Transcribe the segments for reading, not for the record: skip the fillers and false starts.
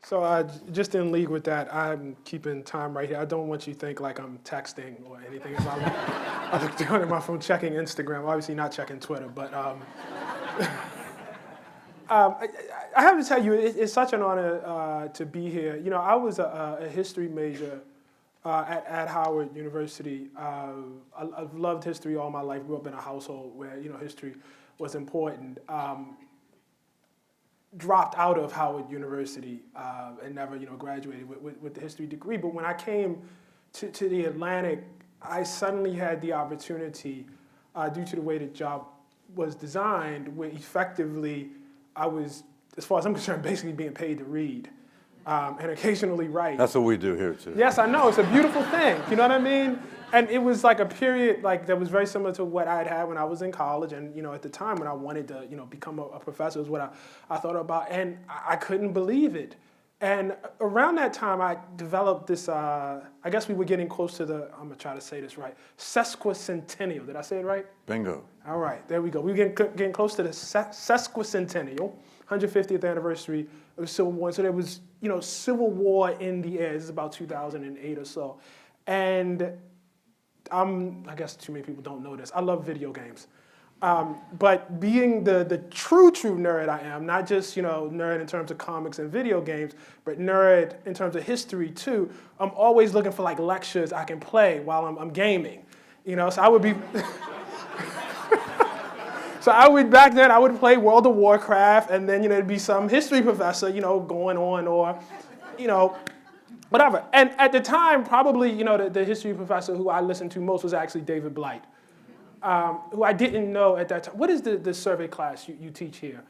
So just in league with that, I'm keeping time right here. I don't want you to think like I'm texting or anything. I'm doing it on my phone, checking Instagram, obviously not checking Twitter. But I have to tell you, it's such an honor to be here. You know, I was a history major at Howard University. I've loved history all my life. Grew up in a household where, you know, history was important. Dropped out of Howard University and never, you know, graduated with the history degree. But when I came to the Atlantic, I suddenly had the opportunity, due to the way the job was designed, where effectively I was, as far as I'm concerned, basically being paid to read and occasionally write. That's what we do here too. Yes, I know. It's a beautiful thing. You know what I mean? And it was like a period that was very similar to what I had when I was in college, and you know, at the time when I wanted to, you know, become a professor was what I thought about, and I couldn't believe it. And around that time, I developed this. I guess we were getting close to the. I'm gonna try to say this right. Sesquicentennial. Did I say it right? Bingo. All right, there we go. We were getting close to the sesquicentennial, 150th anniversary of the Civil War. So there was, you know, Civil War in the air. This is about 2008 or so, and I guess too many people don't know this. I love video games. But being the true nerd I am, not just, you know, nerd in terms of comics and video games, but nerd in terms of history too, I'm always looking for like lectures I can play while I'm gaming. You know, so I would be... back then I would play World of Warcraft, and then, you know, it'd be some history professor, you know, going on, or, you know, whatever. And at the time, probably, you know, the history professor who I listened to most was actually David Blight, who I didn't know at that time. What is the survey class you teach here?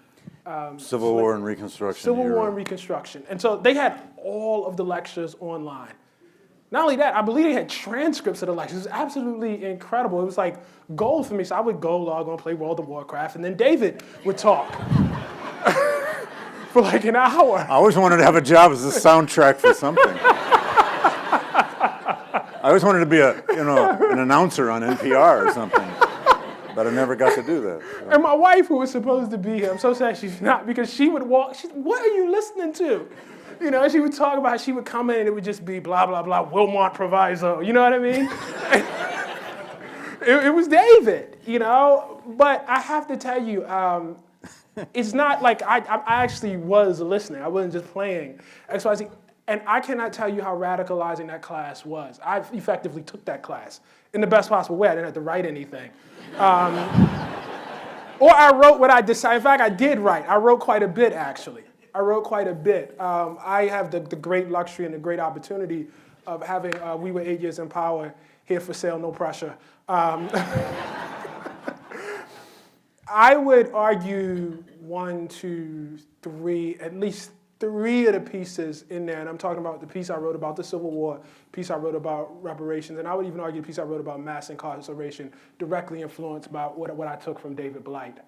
Civil War and Reconstruction. Civil War and Reconstruction. And so they had all of the lectures online. Not only that, I believe they had transcripts of the lectures. It was absolutely incredible. It was like gold for me. So I would go log on, play World of Warcraft, and then David would talk for like an hour. I always wanted to have a job as a soundtrack for something. I always wanted to be an announcer on NPR or something, but I never got to do that. So. And my wife, who was supposed to be here, I'm so sad she's not, because she would walk. What are you listening to? You know, she would talk about, she would come in and it would just be blah, blah, blah, Wilmot Proviso, you know what I mean? it was David, you know? But I have to tell you, it's not like I actually was listening. I wasn't just playing XYZ. And I cannot tell you how radicalizing that class was. I effectively took that class in the best possible way. I didn't have to write anything. Or I wrote what I decided. In fact, I did write. I wrote quite a bit, actually. I wrote quite a bit. I have the great luxury and the great opportunity of having We Were 8 Years in Power, here for sale, no pressure. I would argue 1, 2, 3, at least 3 of the pieces in there, and I'm talking about the piece I wrote about the Civil War, piece I wrote about reparations, and I would even argue the piece I wrote about mass incarceration, directly influenced by what I took from David Blight.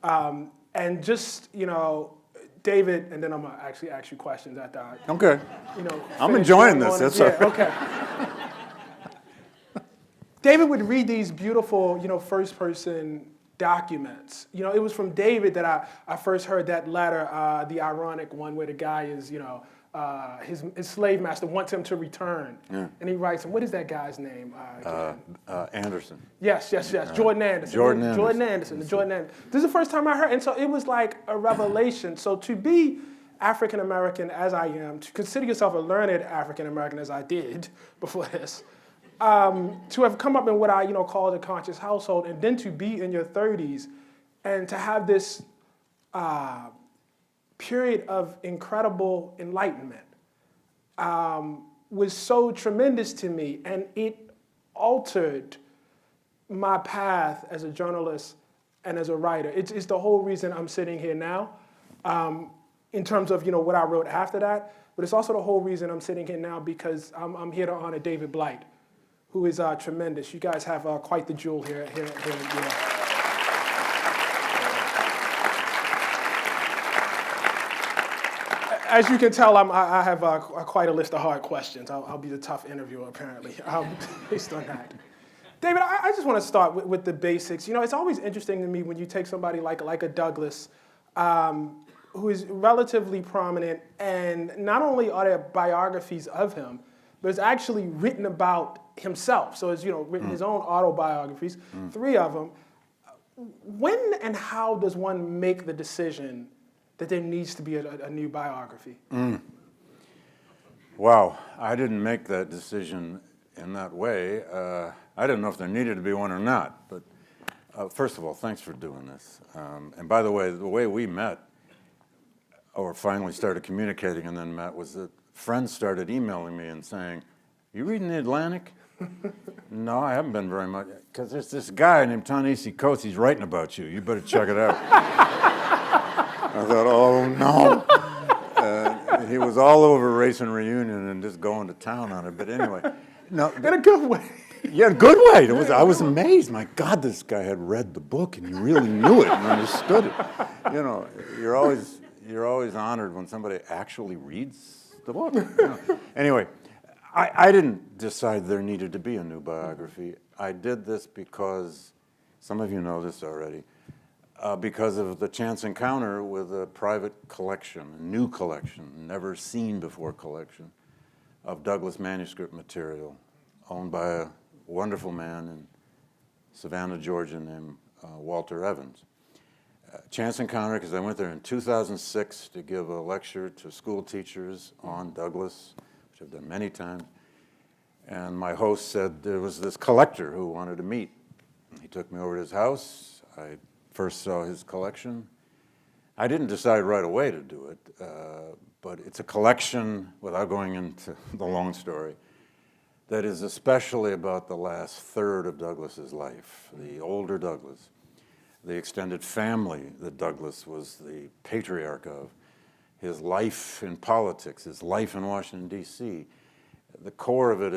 And just, you know, David, and then I'm gonna actually ask you questions after I, okay. You know, I'm enjoying this. That's yeah, okay. David would read these beautiful, you know, first-person documents. You know, it was from David that I first heard that letter, the ironic one where the guy is, you know, his slave master wants him to return. Yeah. And he writes him, what is that guy's name? Anderson. Yes. Jordan Anderson. Jordan Anderson. This is the first time I heard, and so it was like a revelation. So to be African American as I am, to consider yourself a learned African American as I did before this, to have come up in what I, you know, call the conscious household, and then to be in your 30s and to have this period of incredible enlightenment was so tremendous to me, and it altered my path as a journalist and as a writer. It's the whole reason I'm sitting here now, in terms of, you know, what I wrote after that, but it's also the whole reason I'm sitting here now because I'm here to honor David Blight, who is tremendous. You guys have quite the jewel here. Yeah. As you can tell, I have quite a list of hard questions. I'll be the tough interviewer, apparently, based on that. David, I just want to start with the basics. You know, it's always interesting to me when you take somebody like a Douglass, who is relatively prominent, and not only are there biographies of him, but it's actually written about himself. So it's written his own autobiographies, 3 of them. When and how does one make the decision that there needs to be a new biography? Wow, I didn't make that decision in that way. I didn't know if there needed to be one or not, but first of all, thanks for doing this. And by the way we met, or finally started communicating and then met, was that friends started emailing me and saying, "You reading The Atlantic?" "No, I haven't been very much, because there's this guy named Ta-Nehisi Coates, he's writing about you. You better check it out." I thought, oh no. He was all over Race and Reunion and just going to town on it. But anyway, no. In a good way. Yeah, good way. I was amazed. My God, this guy had read the book and he really knew it and understood it. You're always honored when somebody actually reads the book. Anyway, I didn't decide there needed to be a new biography. I did this because, some of you know this already, because of the chance encounter with a private collection, a new collection, never seen before collection of Douglass manuscript material owned by a wonderful man in Savannah, Georgia named Walter Evans. Chance encounter because I went there in 2006 to give a lecture to school teachers on Douglass, which I've done many times. And my host said there was this collector who wanted to meet. He took me over to his house. I first saw his collection. I didn't decide right away to do it, but it's a collection, without going into the long story, that is especially about the last third of Douglass's life, the older Douglass, the extended family that Douglass was the patriarch of, his life in politics, his life in Washington, D.C. The core of it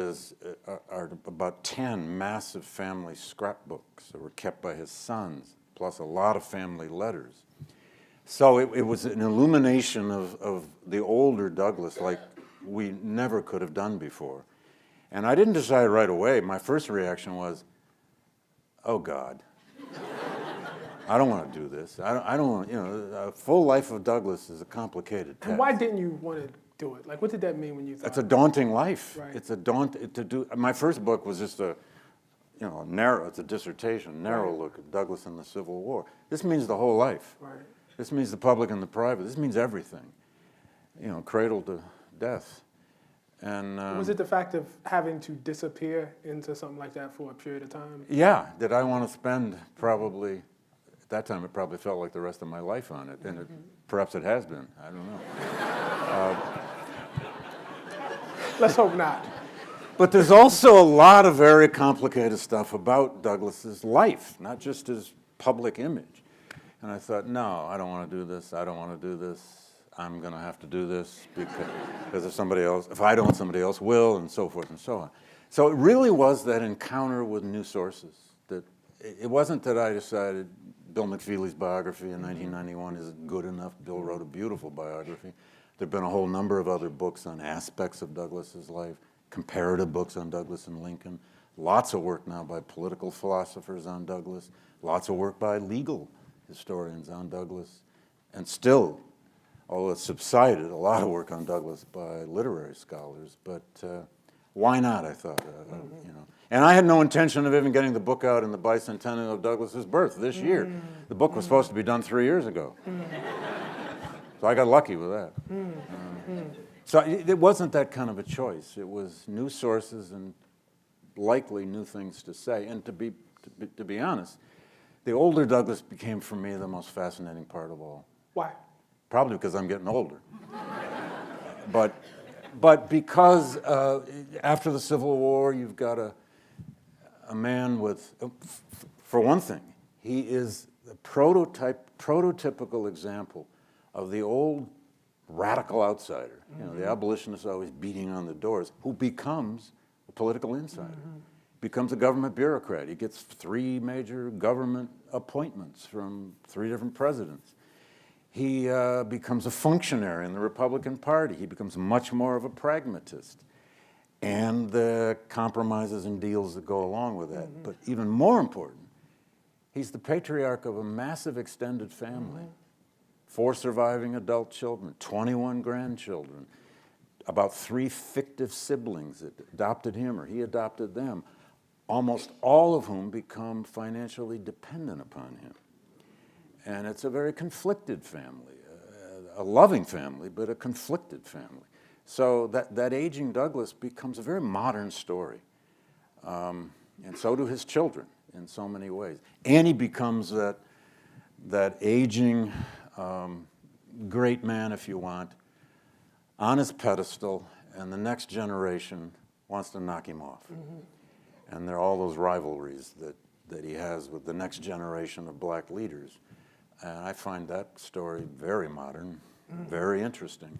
are about 10 massive family scrapbooks that were kept by his sons, plus a lot of family letters. So it was an illumination of the older Douglass like we never could have done before. And I didn't decide right away. My first reaction was, oh God, I don't want to do this. I don't want, a full life of Douglass is a complicated task. And why didn't you want to do it? Like, what did that mean when you thought? It's a daunting life. Right. It's a to do. My first book was just it's a dissertation, narrow look at Douglass and the Civil War. This means the whole life. Right. This means the public and the private. This means everything. Cradle to death. And was it the fact of having to disappear into something like that for a period of time? Yeah. Did I want to spend probably, at that time it probably felt like the rest of my life on it, and perhaps it has been. I don't know. Let's hope not. But there's also a lot of very complicated stuff about Douglass's life, not just his public image. And I thought, no, I don't want to do this. I don't want to do this. I'm going to have to do this because if I don't, somebody else will, and so forth and so on. So it really was that encounter with new sources. That it wasn't that I decided Bill McFeely's biography in 1991 is good enough. Bill wrote a beautiful biography. There've been a whole number of other books on aspects of Douglass's life, comparative books on Douglass and Lincoln, lots of work now by political philosophers on Douglass, lots of work by legal historians on Douglass, and still, although it's subsided, a lot of work on Douglass by literary scholars. But why not, I thought, And I had no intention of even getting the book out in the bicentennial of Douglass's birth this year. The book was supposed to be done 3 years ago. So I got lucky with that. So it wasn't that kind of a choice. It was new sources and likely new things to say. And to be honest, the older Douglass became for me the most fascinating part of all. Why? Probably because I'm getting older. But because after the Civil War, you've got a man with, for one thing, he is the prototypical example of the old radical outsider, the abolitionist always beating on the doors, who becomes a political insider, becomes a government bureaucrat. He gets 3 major government appointments from 3 different presidents. He becomes a functionary in the Republican Party. He becomes much more of a pragmatist. And the compromises and deals that go along with that. But even more important, he's the patriarch of a massive extended family 4 surviving adult children, 21 grandchildren, about 3 fictive siblings that adopted him or he adopted them, almost all of whom become financially dependent upon him. And it's a very conflicted family, a loving family, but a conflicted family. So that aging Douglass becomes a very modern story. And so do his children in so many ways. Annie becomes that aging great man, if you want, on his pedestal, and the next generation wants to knock him off. And there are all those rivalries that he has with the next generation of black leaders. And I find that story very modern, very interesting.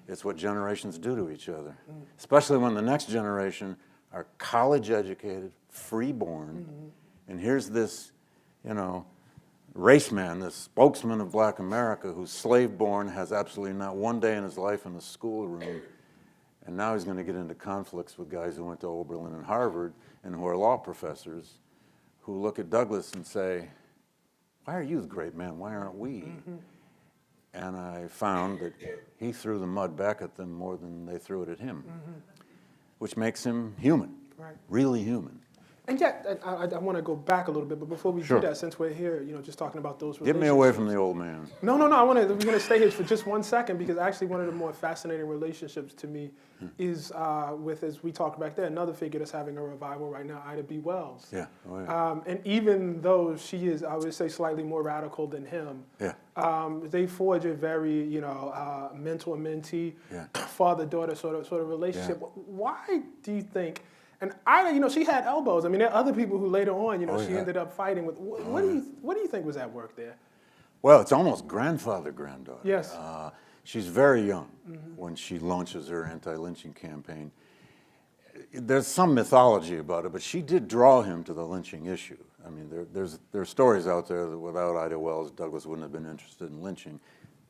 It's what generations do to each other, especially when the next generation are college-educated, free-born, and here's this, race man, this spokesman of black America who's slave-born, has absolutely not one day in his life in a schoolroom, and now he's going to get into conflicts with guys who went to Oberlin and Harvard and who are law professors who look at Douglass and say, why are you the great man? Why aren't we? And I found that he threw the mud back at them more than they threw it at him, which makes him human, really human. And yet, I want to go back a little bit, but before we do that, since we're here, just talking about those relationships. Get me away from the old man. No, we're going to stay here for just 1 second, because actually one of the more fascinating relationships to me is with, as we talked back there, another figure that's having a revival right now, Ida B. Wells. Yeah. Oh, yeah. And even though she is, I would say, slightly more radical than him, they forge a very, mentor mentee, father-daughter sort of relationship. Why do you think? And Ida, she had elbows. I mean, there are other people who later on, she ended up fighting with. What do you think was at work there? Well, it's almost grandfather-granddaughter. Yes. She's very young when she launches her anti-lynching campaign. There's some mythology about it, but she did draw him to the lynching issue. I mean, there are stories out there that without Ida Wells, Douglass wouldn't have been interested in lynching.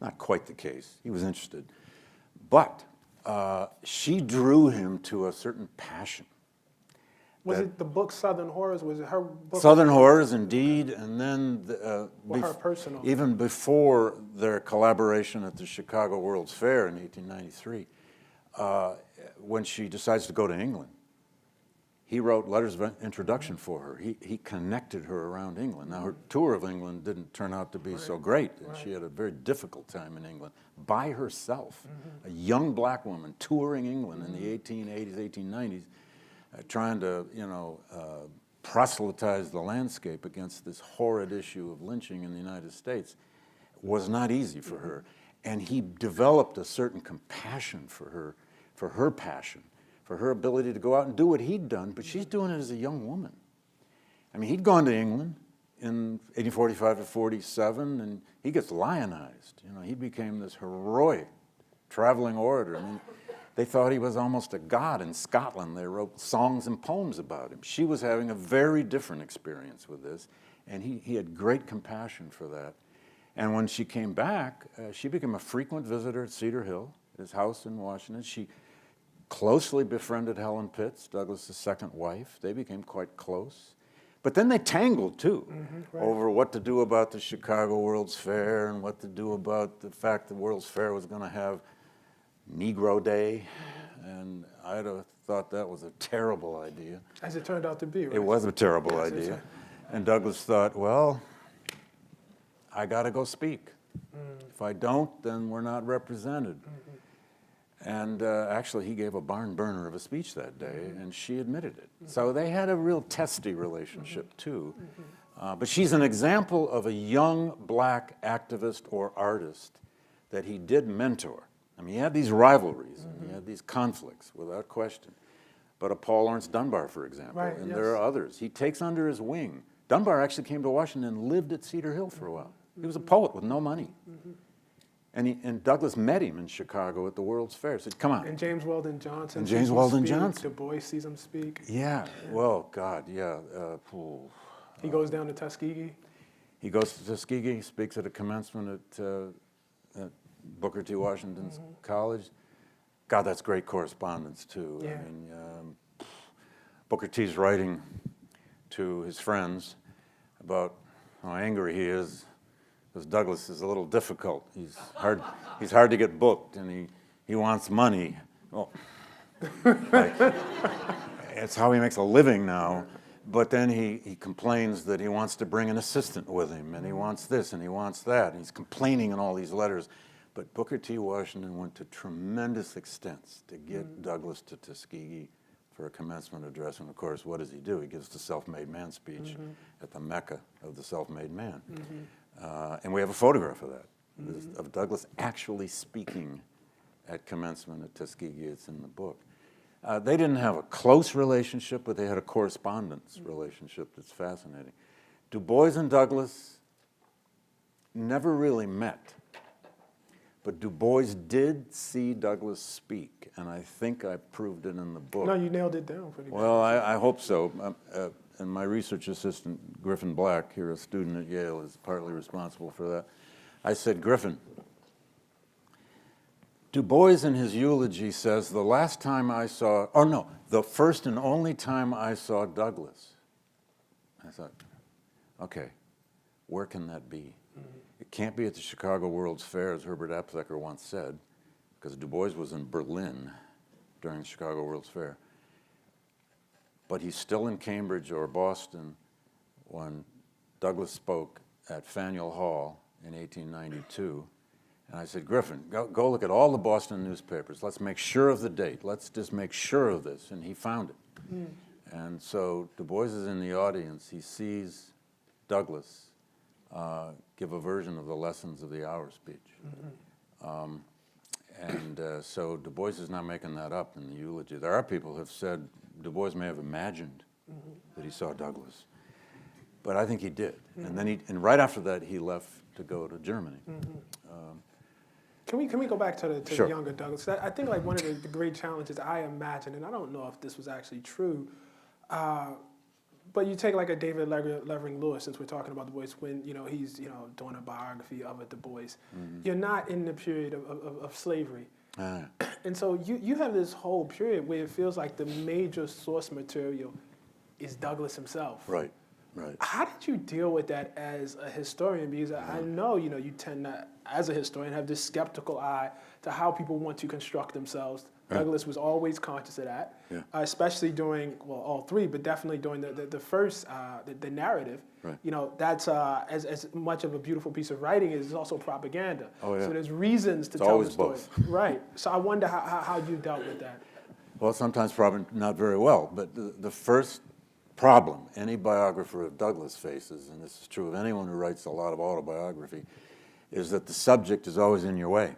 Not quite the case. He was interested. But she drew him to a certain passion. Was it the book Southern Horrors? Was it her book? Southern Horrors, indeed, and then her personal. Even before their collaboration at the Chicago World's Fair in 1893, when she decides to go to England, he wrote letters of introduction for her. He connected her around England. Now, her tour of England didn't turn out to be so great, and she had a very difficult time in England by herself, a young black woman touring England in the 1880s, 1890s, trying to, proselytize the landscape against this horrid issue of lynching in the United States was not easy for her. And he developed a certain compassion for her passion, for her ability to go out and do what he'd done, but she's doing it as a young woman. I mean, he'd gone to England in 1845 to 47, and he gets lionized. He became this heroic traveling orator. I mean, they thought he was almost a god in Scotland. They wrote songs and poems about him. She was having a very different experience with this, and he had great compassion for that. And when she came back, she became a frequent visitor at Cedar Hill, his house in Washington. She closely befriended Helen Pitts, Douglass' second wife. They became quite close. But then they tangled, too, over what to do about the Chicago World's Fair and what to do about the fact the World's Fair was going to have Negro Day, and Ida thought that was a terrible idea. As it turned out to be, right? It was a terrible idea. And Douglass thought, well, I got to go speak. If I don't, then we're not represented. And actually, he gave a barn burner of a speech that day, and she admitted it. So they had a real testy relationship, too. But she's an example of a young black activist or artist that he did mentor. I mean, he had these rivalries, and he had these conflicts, without question. But a Paul Laurence Dunbar, for example, and there are others. He takes under his wing. Dunbar actually came to Washington and lived at Cedar Hill for a while. He was a poet with no money. And Douglass met him in Chicago at the World's Fair. Said, come on. And James Weldon Johnson. And James Weldon Johnson. Du Bois sees him speak. Yeah. Well, God, yeah. He goes down to Tuskegee. He goes to Tuskegee, speaks at a commencement at Booker T. Washington's college. God, that's great correspondence, too. Yeah. I mean, Booker T's writing to his friends about how angry he is because Douglass is a little difficult. He's hard to get booked, and he wants money. Well, like, it's how he makes a living now. But then he complains that he wants to bring an assistant with him, and he wants this, and he wants that, and he's complaining in all these letters. But Booker T. Washington went to tremendous extents to get Douglass to Tuskegee for a commencement address. And of course, what does he do? He gives the self-made man speech at the Mecca of the self-made man. And we have a photograph of that, of Douglass actually speaking at commencement at Tuskegee. It's in the book. They didn't have a close relationship, but they had a correspondence relationship that's fascinating. Du Bois and Douglass never really met. But Du Bois did see Douglass speak, and I think I proved it in the book. No, you nailed it down pretty well. I hope so. And my research assistant, Griffin Black, here a student at Yale, is partly responsible for that. I said, Griffin, Du Bois in his eulogy says, the first and only time I saw Douglass. I thought, okay, where can that be? It can't be at the Chicago World's Fair, as Herbert Aptheker once said, because Du Bois was in Berlin during the Chicago World's Fair. But he's still in Cambridge or Boston when Douglass spoke at Faneuil Hall in 1892. And I said, Griffin, go look at all the Boston newspapers. Let's make sure of the date. Let's just make sure of this. And he found it. And so Du Bois is in the audience. He sees Douglass give a version of the Lessons of the Hour speech. So Du Bois is not making that up in the eulogy. There are people who have said Du Bois may have imagined that he saw Douglass. But I think he did. And right after that, he left to go to Germany. Can we go back to Sure. the younger Douglass? I think like one of the great challenges I imagine, and I don't know if this was actually true, but you take like a David Levering Lewis, since we're talking about Du Bois, when he's doing a biography of a Du Bois, you're not in the period of slavery, and so you have this whole period where it feels like the major source material is Douglass himself. Right. Right. How did you deal with that as a historian? Because I know, you tend to, as a historian, have this skeptical eye to how people want to construct themselves. Right. Douglass was always conscious of that, especially during, all three, but definitely during the first, the narrative. Right. That's as much of a beautiful piece of writing as it's also propaganda. Oh, yeah. So there's reasons to tell the story. Both. Right. So I wonder how you dealt with that. Well, sometimes probably not very well, but the first problem any biographer of Douglass faces, and this is true of anyone who writes a lot of autobiography, is that the subject is always in your way.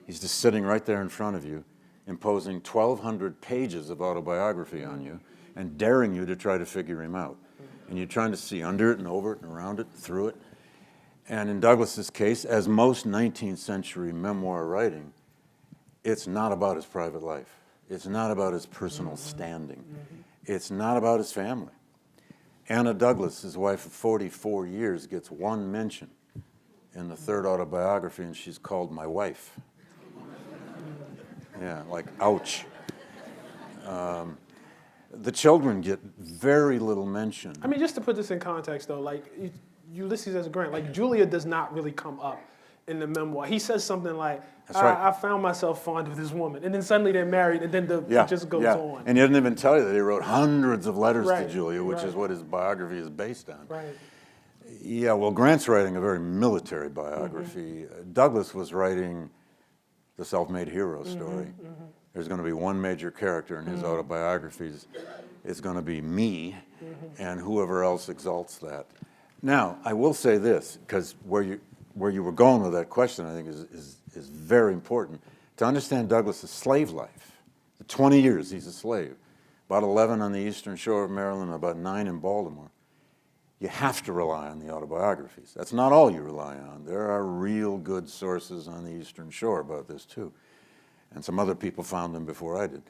He's just sitting right there in front of you, imposing 1,200 pages of autobiography on you and daring you to try to figure him out. And you're trying to see under it and over it and around it and through it. And in Douglass's case, as most 19th century memoir writing, it's not about his private life. It's not about his personal standing. It's not about his family. Anna Douglass, his wife of 44 years, gets one mention in the third autobiography, and she's called my wife. Yeah, like, ouch. The children get very little mention. I mean, just to put this in context, though, like, Ulysses S. Grant, like, Julia does not really come up in the memoir. He says something like, I found myself fond of this woman. And then suddenly they're married, and then it just goes on. And he didn't even tell you that he wrote hundreds of letters to Julia, which is what his biography is based on. Right. Yeah, well, Grant's writing a very military biography. Douglass was writing the self-made hero story. There's going to be one major character in his autobiographies. It's going to be me, and whoever else exalts that. Now, I will say this, because where you were going with that question, I think, is very important. To understand Douglass's slave life, the 20 years he's a slave, about 11 on the eastern shore of Maryland, about 9 in Baltimore, you have to rely on the autobiographies. That's not all you rely on. There are real good sources on the eastern shore about this, too. And some other people found them before I did.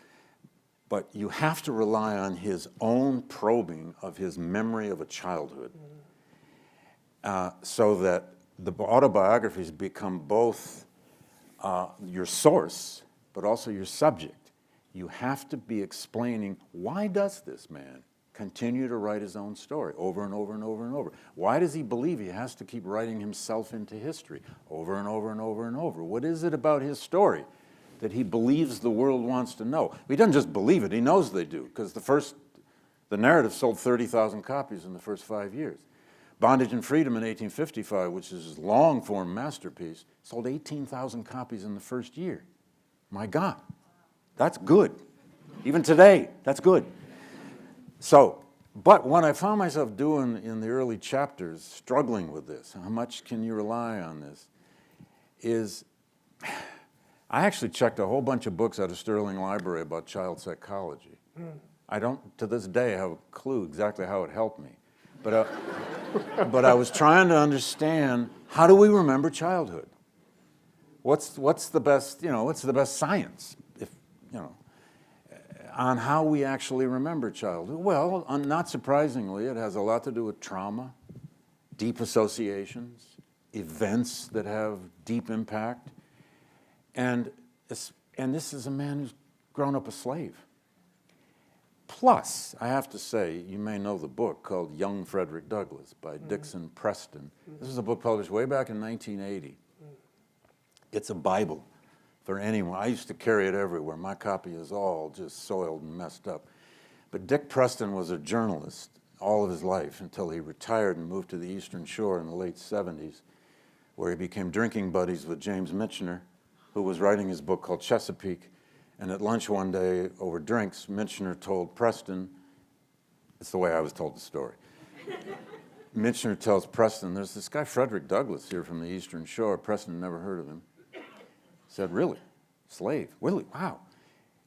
But you have to rely on his own probing of his memory of a childhood, so that the autobiographies become both your source, but also your subject. You have to be explaining, why does this man continue to write his own story over and over and over and over? Why does he believe he has to keep writing himself into history over and over and over and over? What is it about his story that he believes the world wants to know? He doesn't just believe it, he knows they do, because the narrative sold 30,000 copies in the first 5 years. Bondage and Freedom in 1855, which is his long-form masterpiece, sold 18,000 copies in the first year. My God, that's good. Even today, that's good. So, but what I found myself doing in the early chapters, struggling with this, how much can you rely on this, is I actually checked a whole bunch of books out of Sterling Library about child psychology. I don't, to this day, have a clue exactly how it helped me. But I was trying to understand, how do we remember childhood? What's the best, what's the best science, on how we actually remember childhood? Well, not surprisingly, it has a lot to do with trauma, deep associations, events that have deep impact. And this is a man who's grown up a slave. Plus, I have to say, you may know the book called Young Frederick Douglass by Dixon Preston. This is a book published way back in 1980. It's a Bible for anyone. I used to carry it everywhere. My copy is all just soiled and messed up. But Dick Preston was a journalist all of his life until he retired and moved to the Eastern Shore in the late 70s, where he became drinking buddies with James Michener, who was writing his book called Chesapeake. And at lunch one day over drinks, Michener told Preston, it's the way I was told the story. Michener tells Preston, there's this guy Frederick Douglass here from the Eastern Shore. Preston never heard of him. He said, really? Slave? Really? Wow.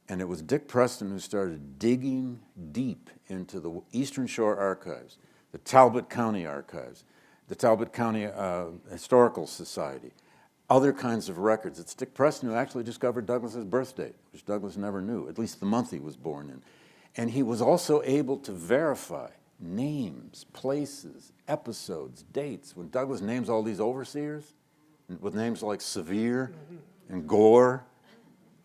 And it was Dick Preston who started digging deep into the Eastern Shore archives, the Talbot County archives, the Talbot County Historical Society, other kinds of records. It's Dick Preston who actually discovered Douglass's birth date, which Douglass never knew, at least the month he was born in. And he was also able to verify names, places, episodes, dates. When Douglass names all these overseers, with names like Sevier and Gore,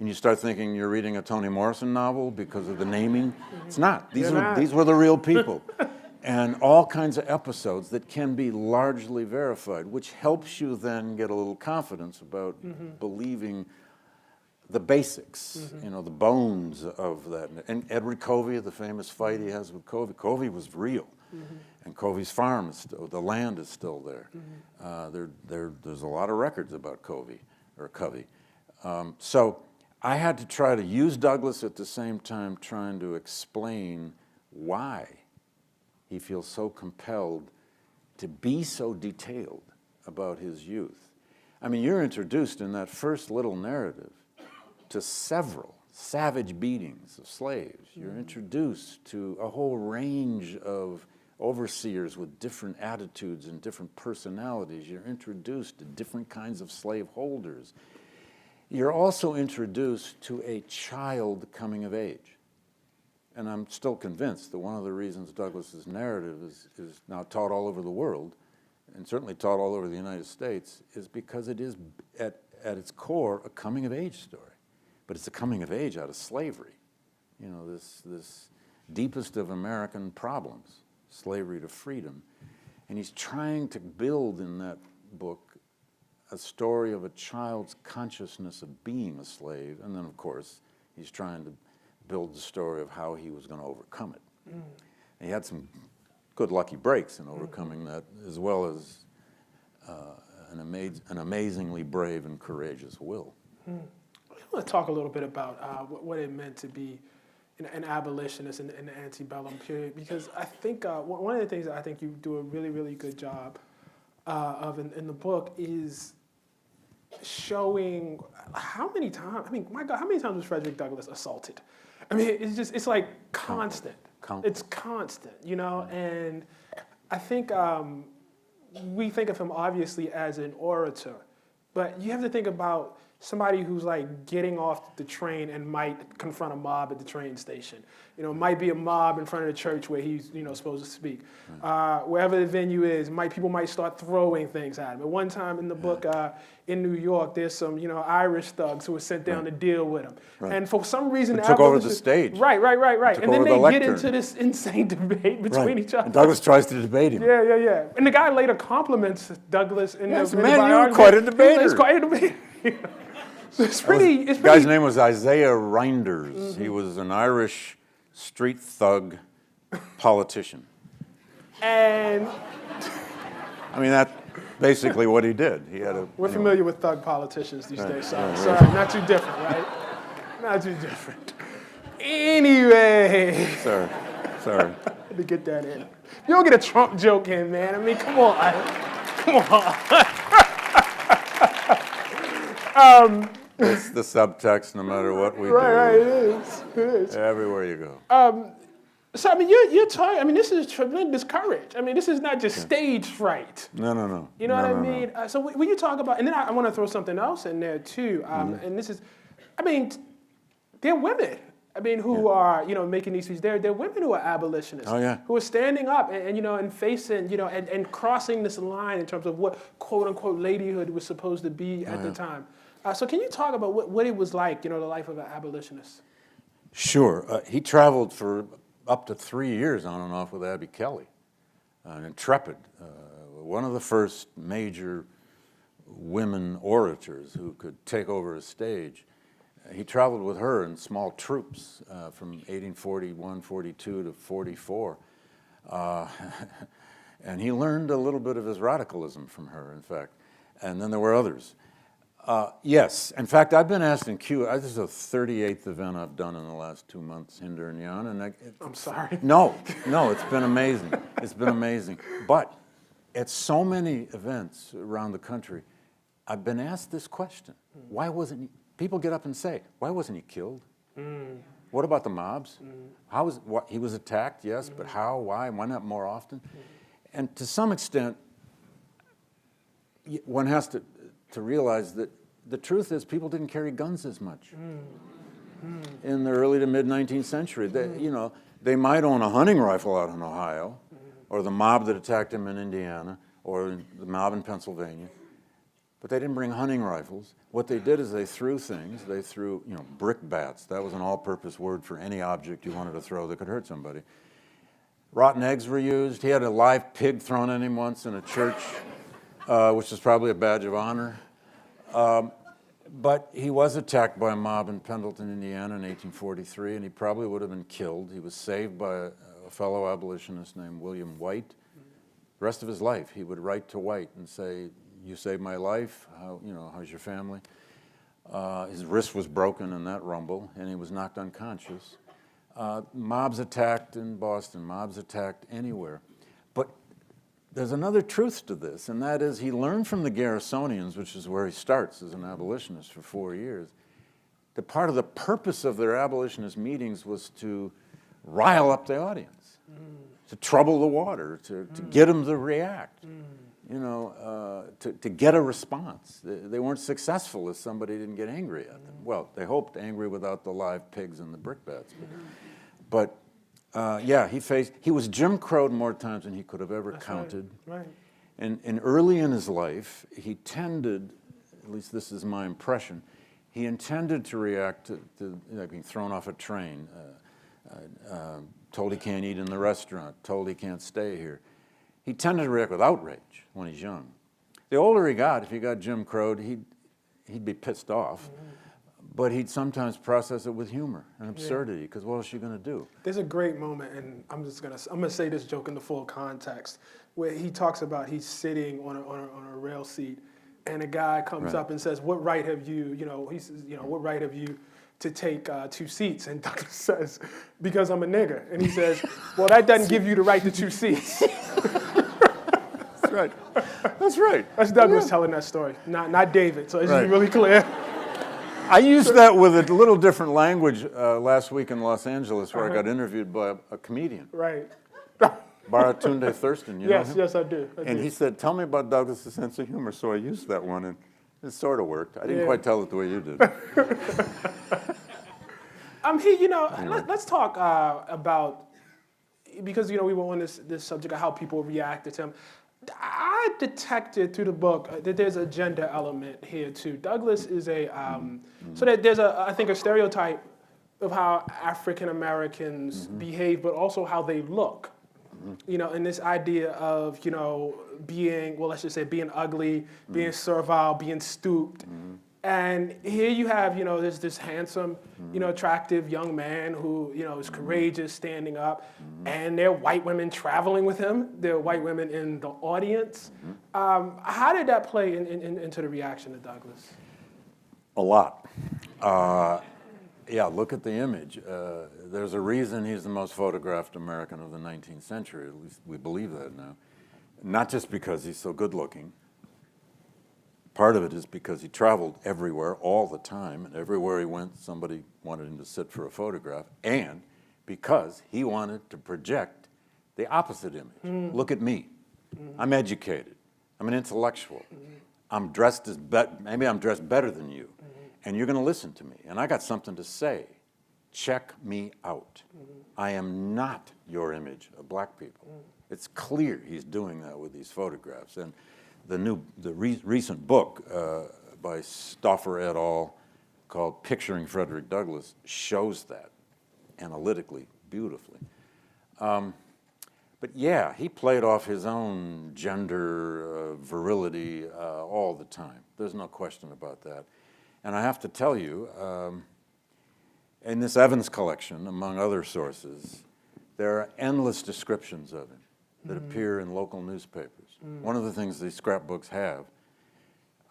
and you start thinking you're reading a Toni Morrison novel because of the naming. It's not. These were the real people. And all kinds of episodes that can be largely verified, which helps you then get a little confidence about believing the basics, the bones of that. And Edward Covey, the famous fight he has with Covey, Covey was real. And Covey's farm is still, the land is still there. There's a lot of records about Covey. So I had to try to use Douglass at the same time trying to explain why he feels so compelled to be so detailed about his youth. I mean, you're introduced in that first little narrative to several savage beatings of slaves. You're introduced to a whole range of overseers with different attitudes and different personalities. You're introduced to different kinds of slave holders. You're also introduced to a child coming of age. And I'm still convinced that one of the reasons Douglass's narrative is now taught all over the world, and certainly taught all over the United States, is because it is, at its core, a coming-of-age story. But it's a coming-of-age out of slavery. This deepest of American problems, slavery to freedom. And he's trying to build in that book a story of a child's consciousness of being a slave, and then, of course, he's trying to build the story of how he was going to overcome it. And he had some good lucky breaks in overcoming that, as well as an amazingly brave and courageous will. I want to talk a little bit about what it meant to be an abolitionist in the antebellum period, because I think one of the things that I think you do a really, really good job of in the book is showing how many times, my God, how many times was Frederick Douglass assaulted? It's like constant. It's constant, and I think we think of him obviously as an orator, but you have to think about somebody who's like getting off the train and might confront a mob at the train station. You know, might be a mob in front of the church where he's, you know, supposed to speak. Wherever the venue is, people might start throwing things at him. At one time in the book in New York, there's some, you know, Irish thugs who were sent down to deal with him. And for some reason, They took over the stage. Right. Took And then over they the get lectern. into this insane debate between each other. And Douglass tries to debate him. Yeah. And the guy later compliments Douglass in Yes, the man, you were biography. quite a debater. He's quite a debater. So it's pretty. The guy's name was Isaiah Reinders. He was an Irish street thug politician. And I mean, that's basically what he did. He had a. we're familiar with thug politicians these days. Sorry, not too different, right? Not too different. Anyway. Sorry. Let me get that in. You don't get a Trump joke in, man. I mean, come on. It's the subtext, no matter what we do. Right, it is. Everywhere you go. So, I mean, you're talking, I mean, this is tremendous courage. I mean, this is not just stage fright. No. You know what I mean? So when you talk about, and then I want to throw something else in there too, and this is, I mean, they're women. I mean, who are, you know, making these speeches. They're women who are abolitionists. Oh, yeah. Who are standing up and you know, and facing, you know, and crossing this line in terms of what quote unquote ladyhood was supposed to be at the time. So can you talk about what it was like, you know, the life of an abolitionist? Sure. He traveled for up to 3 years on and off with Abby Kelly, an intrepid, one of the first major women orators who could take over a stage. He traveled with her in small troops from 1841, 42 to 44. And he learned a little bit of his radicalism from her, in fact. And then there were others. Yes, in fact, I've been asked in Cuba, this is the 38th event I've done in the last 2 months, Hinder and Jan. And I'm sorry. No, it's been amazing. It's been amazing. But at so many events around the country, I've been asked this question. Why wasn't he? People get up and say, why wasn't he killed? What about the mobs? He was attacked, yes, but how, why not more often? And to some extent, one has to realize that the truth is people didn't carry guns as much in the early to mid 19th century. They might own a hunting rifle out in Ohio, or the mob that attacked him in Indiana, or the mob in Pennsylvania, but they didn't bring hunting rifles. What they did is they threw things. They threw, brick bats. That was an all-purpose word for any object you wanted to throw that could hurt somebody. Rotten eggs were used. He had a live pig thrown at him once in a church, which is probably a badge of honor. But he was attacked by a mob in Pendleton, Indiana in 1843, and he probably would have been killed. He was saved by a fellow abolitionist named William White. The rest of his life, he would write to White and say, "You saved my life. How's your family?" His wrist was broken in that rumble, and he was knocked unconscious. Mobs attacked in Boston. Mobs attacked anywhere. But there's another truth to this, and that is he learned from the Garrisonians, which is where he starts as an abolitionist for 4 years, that part of the purpose of their abolitionist meetings was to rile up the audience, to trouble the water, to get them to react, to get a response. They weren't successful if somebody didn't get angry at them. Well, they hoped angry without the live pigs and the brickbats. But he was Jim Crowed more times than he could have ever counted. Right. And early in his life, he tended, at least this is my impression, he intended to react to being thrown off a train, told he can't eat in the restaurant, told he can't stay here. He tended to react with outrage when he's young. The older he got, if he got Jim Crowed, he'd be pissed off. But he'd sometimes process it with humor and absurdity, because what else are you going to do? There's a great moment, and I'm gonna say this joke in the full context, where he talks about he's sitting on a rail seat, and a guy comes up and says, "What right have you?" He says, "What right have you to take 2 seats?" And Douglas says, "Because I'm a nigger." And he says, "Well, that doesn't give you the right to 2 seats." That's right. That's right. That's Douglas telling that story, not David. So it's just really clear. I used that with a little different language last week in Los Angeles, where I got interviewed by a comedian. Right. Baratunde Thurston, you know him? Yes, I do. And he said, "Tell me about Douglas' sense of humor." So I used that one, and It sort of worked. I didn't Yeah. quite tell it the way you did. Let's talk about, because we were on this subject of how people reacted to him. I detected through the book that there's a gender element here too. Douglass is so that there's I think a stereotype of how African Americans behave, but also how they look. And this idea of being, well, let's just say being ugly, being servile, being stooped. And here you have, there's this handsome, attractive young man who, is courageous, standing up, and there are white women traveling with him. There are white women in the audience. How did that play into the reaction to Douglass? A lot. Yeah, look at the image. There's a reason he's the most photographed American of the 19th century. At least we believe that now. Not just because he's so good looking. Part of it is because he traveled everywhere all the time, and everywhere he went, somebody wanted him to sit for a photograph, and because he wanted to project the opposite image. Look at me. I'm educated. I'm an intellectual. I'm dressed maybe I'm dressed better than you, and you're going to listen to me, and I got something to say. Check me out. I am not your image of black people. It's clear he's doing that with these photographs, and the recent book by Stauffer et al. Called Picturing Frederick Douglass shows that analytically, beautifully. But yeah, he played off his own gender, virility all the time. There's no question about that. And I have to tell you, in this Evans collection, among other sources, there are endless descriptions of him that appear in local newspapers. One of the things these scrapbooks have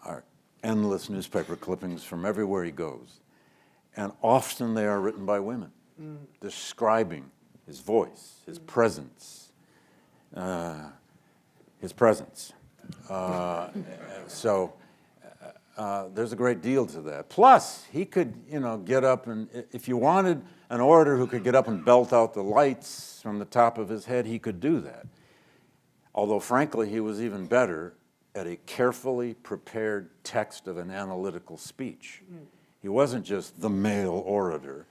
are endless newspaper clippings from everywhere he goes. And often they are written by women, describing his voice, his presence, So there's a great deal to that. Plus, he could, get up and, if you wanted an orator who could get up and belt out the lights from the top of his head, he could do that. Although, frankly, he was even better at a carefully prepared text of an analytical speech. He wasn't just the male orator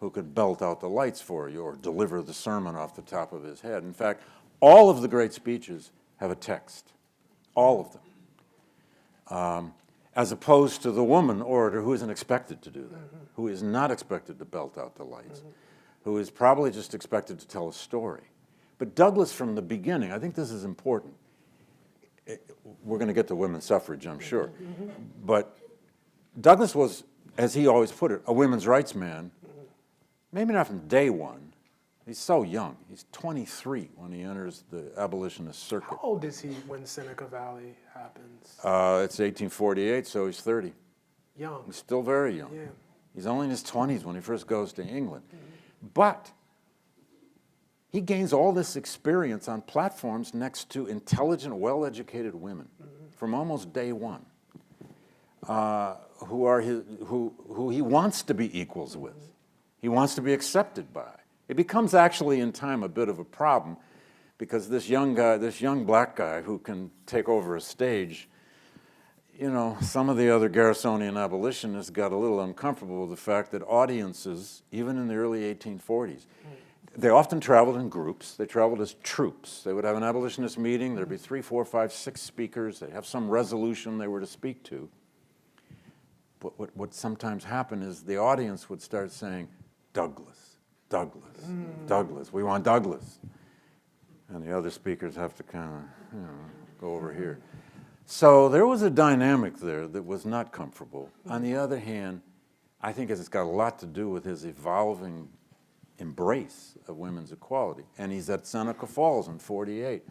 who could belt out the lights for you or deliver the sermon off the top of his head. In fact, all of the great speeches have a text, all of them, as opposed to the woman orator who isn't expected to do that, who is not expected to belt out the lights, who is probably just expected to tell a story. But Douglass, from the beginning, I think this is important. We're going to get to women's suffrage, I'm sure. But Douglass was, as he always put it, a women's rights man, maybe not from day one. He's so young. He's 23 when he enters the abolitionist circuit. How old is he when Seneca Valley happens? It's 1848, so he's 30. Young. He's still very young. Yeah. He's only in his 20s when he first goes to England. But he gains all this experience on platforms next to intelligent, well-educated women from almost day one, who he wants to be equals with. He wants to be accepted by. It becomes actually in time a bit of a problem because this young black guy who can take over a stage, some of the other Garrisonian abolitionists got a little uncomfortable with the fact that audiences, even in the early 1840s, they often traveled in groups. They traveled as troops. They would have an abolitionist meeting. There'd be 3, 4, 5, 6 speakers. They'd have some resolution they were to speak to. But what sometimes happened is the audience would start saying, Douglass, Douglass, Douglass. We want Douglass. And the other speakers have to kind of, go over here. So there was a dynamic there that was not comfortable. On the other hand, I think it's got a lot to do with his evolving embrace of women's equality. And he's at Seneca Falls in 48.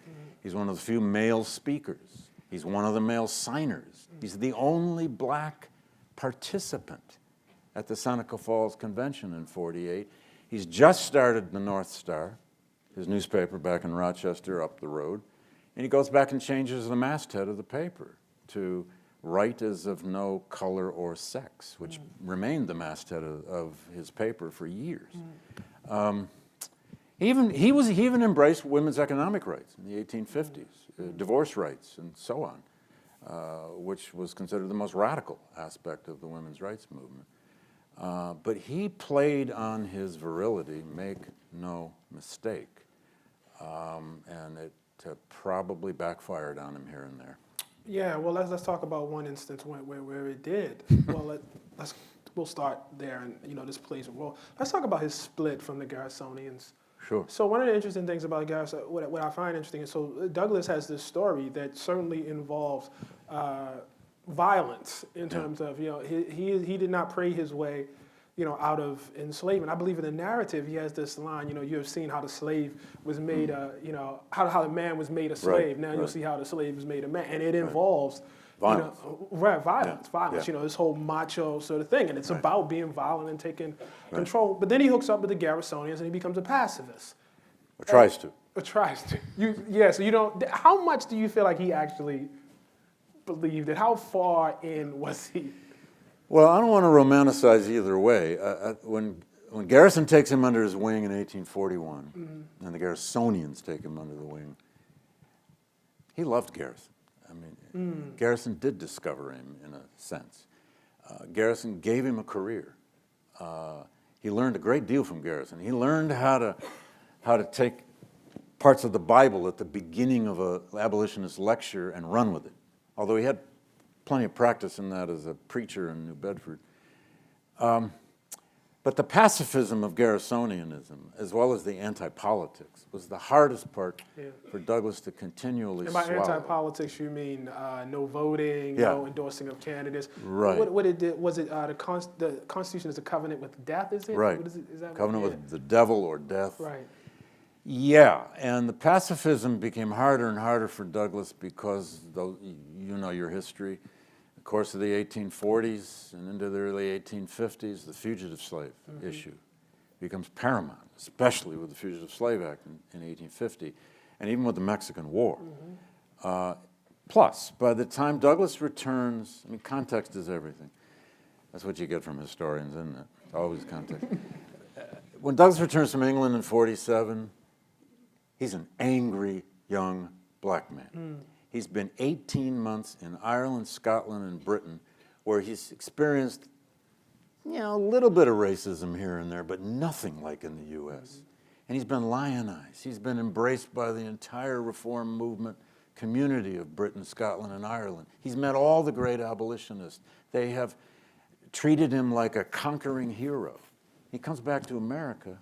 He's one of the few male speakers. He's one of the male signers. He's the only black participant at the Seneca Falls Convention in 48. He's just started the North Star, his newspaper back in Rochester up the road, and he goes back and changes the masthead of the paper to right is of no color or sex, which remained the masthead of his paper for years. He even embraced women's economic rights in the 1850s, divorce rights and so which was considered the most radical aspect of the women's rights movement. But he played on his virility, make no mistake, and it probably backfired on him here and there. Yeah, well, let's talk about one instance where it did. Well, we'll start there, and this plays a role. Let's talk about his split from the Garrisonians. Sure. So one of the interesting things about Garrison, what I find interesting is, so Douglass has this story that certainly involves violence in terms of, he did not pray his way, out of enslavement. I believe in the narrative he has this line, you have seen how the slave was made, how the man was made a slave. Now you'll see how the slave was made a man, and it involves violence. Violence. This whole macho sort of thing, and it's about being violent and taking control. But then he hooks up with the Garrisonians and he becomes a pacifist. Or tries to. So you don't. How much do you feel like he actually believed it? How far in was he? Well, I don't want to romanticize either way. When Garrison takes him under his wing in 1841, and the Garrisonians take him under the wing, he loved Garrison. I mean, Garrison did discover him in a sense. Garrison gave him a career. He learned a great deal from Garrison. He learned how to take parts of the Bible at the beginning of an abolitionist lecture and run with it, although he had plenty of practice in that as a preacher in New Bedford. But the pacifism of Garrisonianism, as well as the anti-politics, was the hardest part for Douglass to continually swallow. And by anti-politics, you mean no voting, no endorsing of candidates. Right. What it did, was it the Constitution is a covenant with death, is it? Right. What is it? Is that covenant with the devil or death. Right. Yeah, and the pacifism became harder and harder for Douglass because, you know your history, the course of the 1840s and into the early 1850s, the fugitive slave issue becomes paramount, especially with the Fugitive Slave Act in 1850, and even with the Mexican War. Plus, by the time Douglass returns, I mean, context is everything. That's what you get from historians, isn't it? Always context. When Douglass returns from England in 47, he's an angry young black man. He's been 18 months in Ireland, Scotland, and Britain, where he's experienced, a little bit of racism here and there, but nothing like in the U.S. And he's been lionized. He's been embraced by the entire reform movement community of Britain, Scotland, and Ireland. He's met all the great abolitionists. They have treated him like a conquering hero. He comes back to America,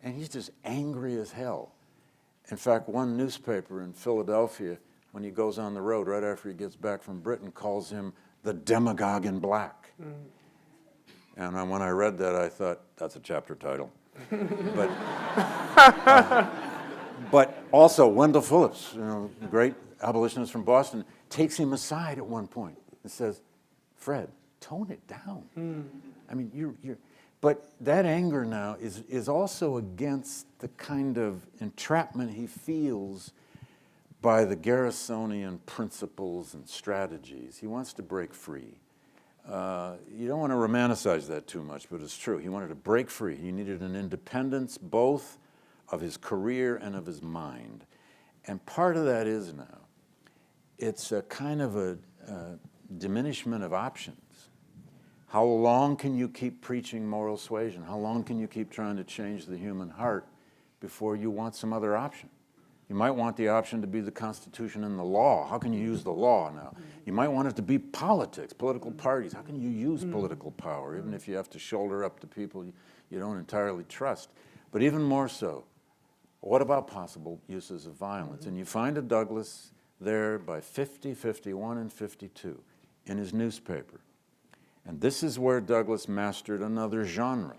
and he's just angry as hell. In fact, one newspaper in Philadelphia, when he goes on the road right after he gets back from Britain, calls him the demagogue in black. And when I read that, I thought, that's a chapter title. But also Wendell Phillips, the great abolitionist from Boston, takes him aside at one point and says, Fred, tone it down. I mean, you're but that anger now is also against the kind of entrapment he feels by the Garrisonian principles and strategies. He wants to break free. You don't want to romanticize that too much, but it's true. He wanted to break free. He needed an independence both of his career and of his mind. And part of that is now, it's a kind of a diminishment of options. How long can you keep preaching moral suasion? How long can you keep trying to change the human heart before you want some other option? You might want the option to be the Constitution and the law. How can you use the law now? You might want it to be politics, political parties. How can you use political power, even if you have to shoulder up to people you don't entirely trust? But even more so, what about possible uses of violence? And you find a Douglass there by 50, 51, and 52 in his newspaper. And this is where Douglass mastered another genre.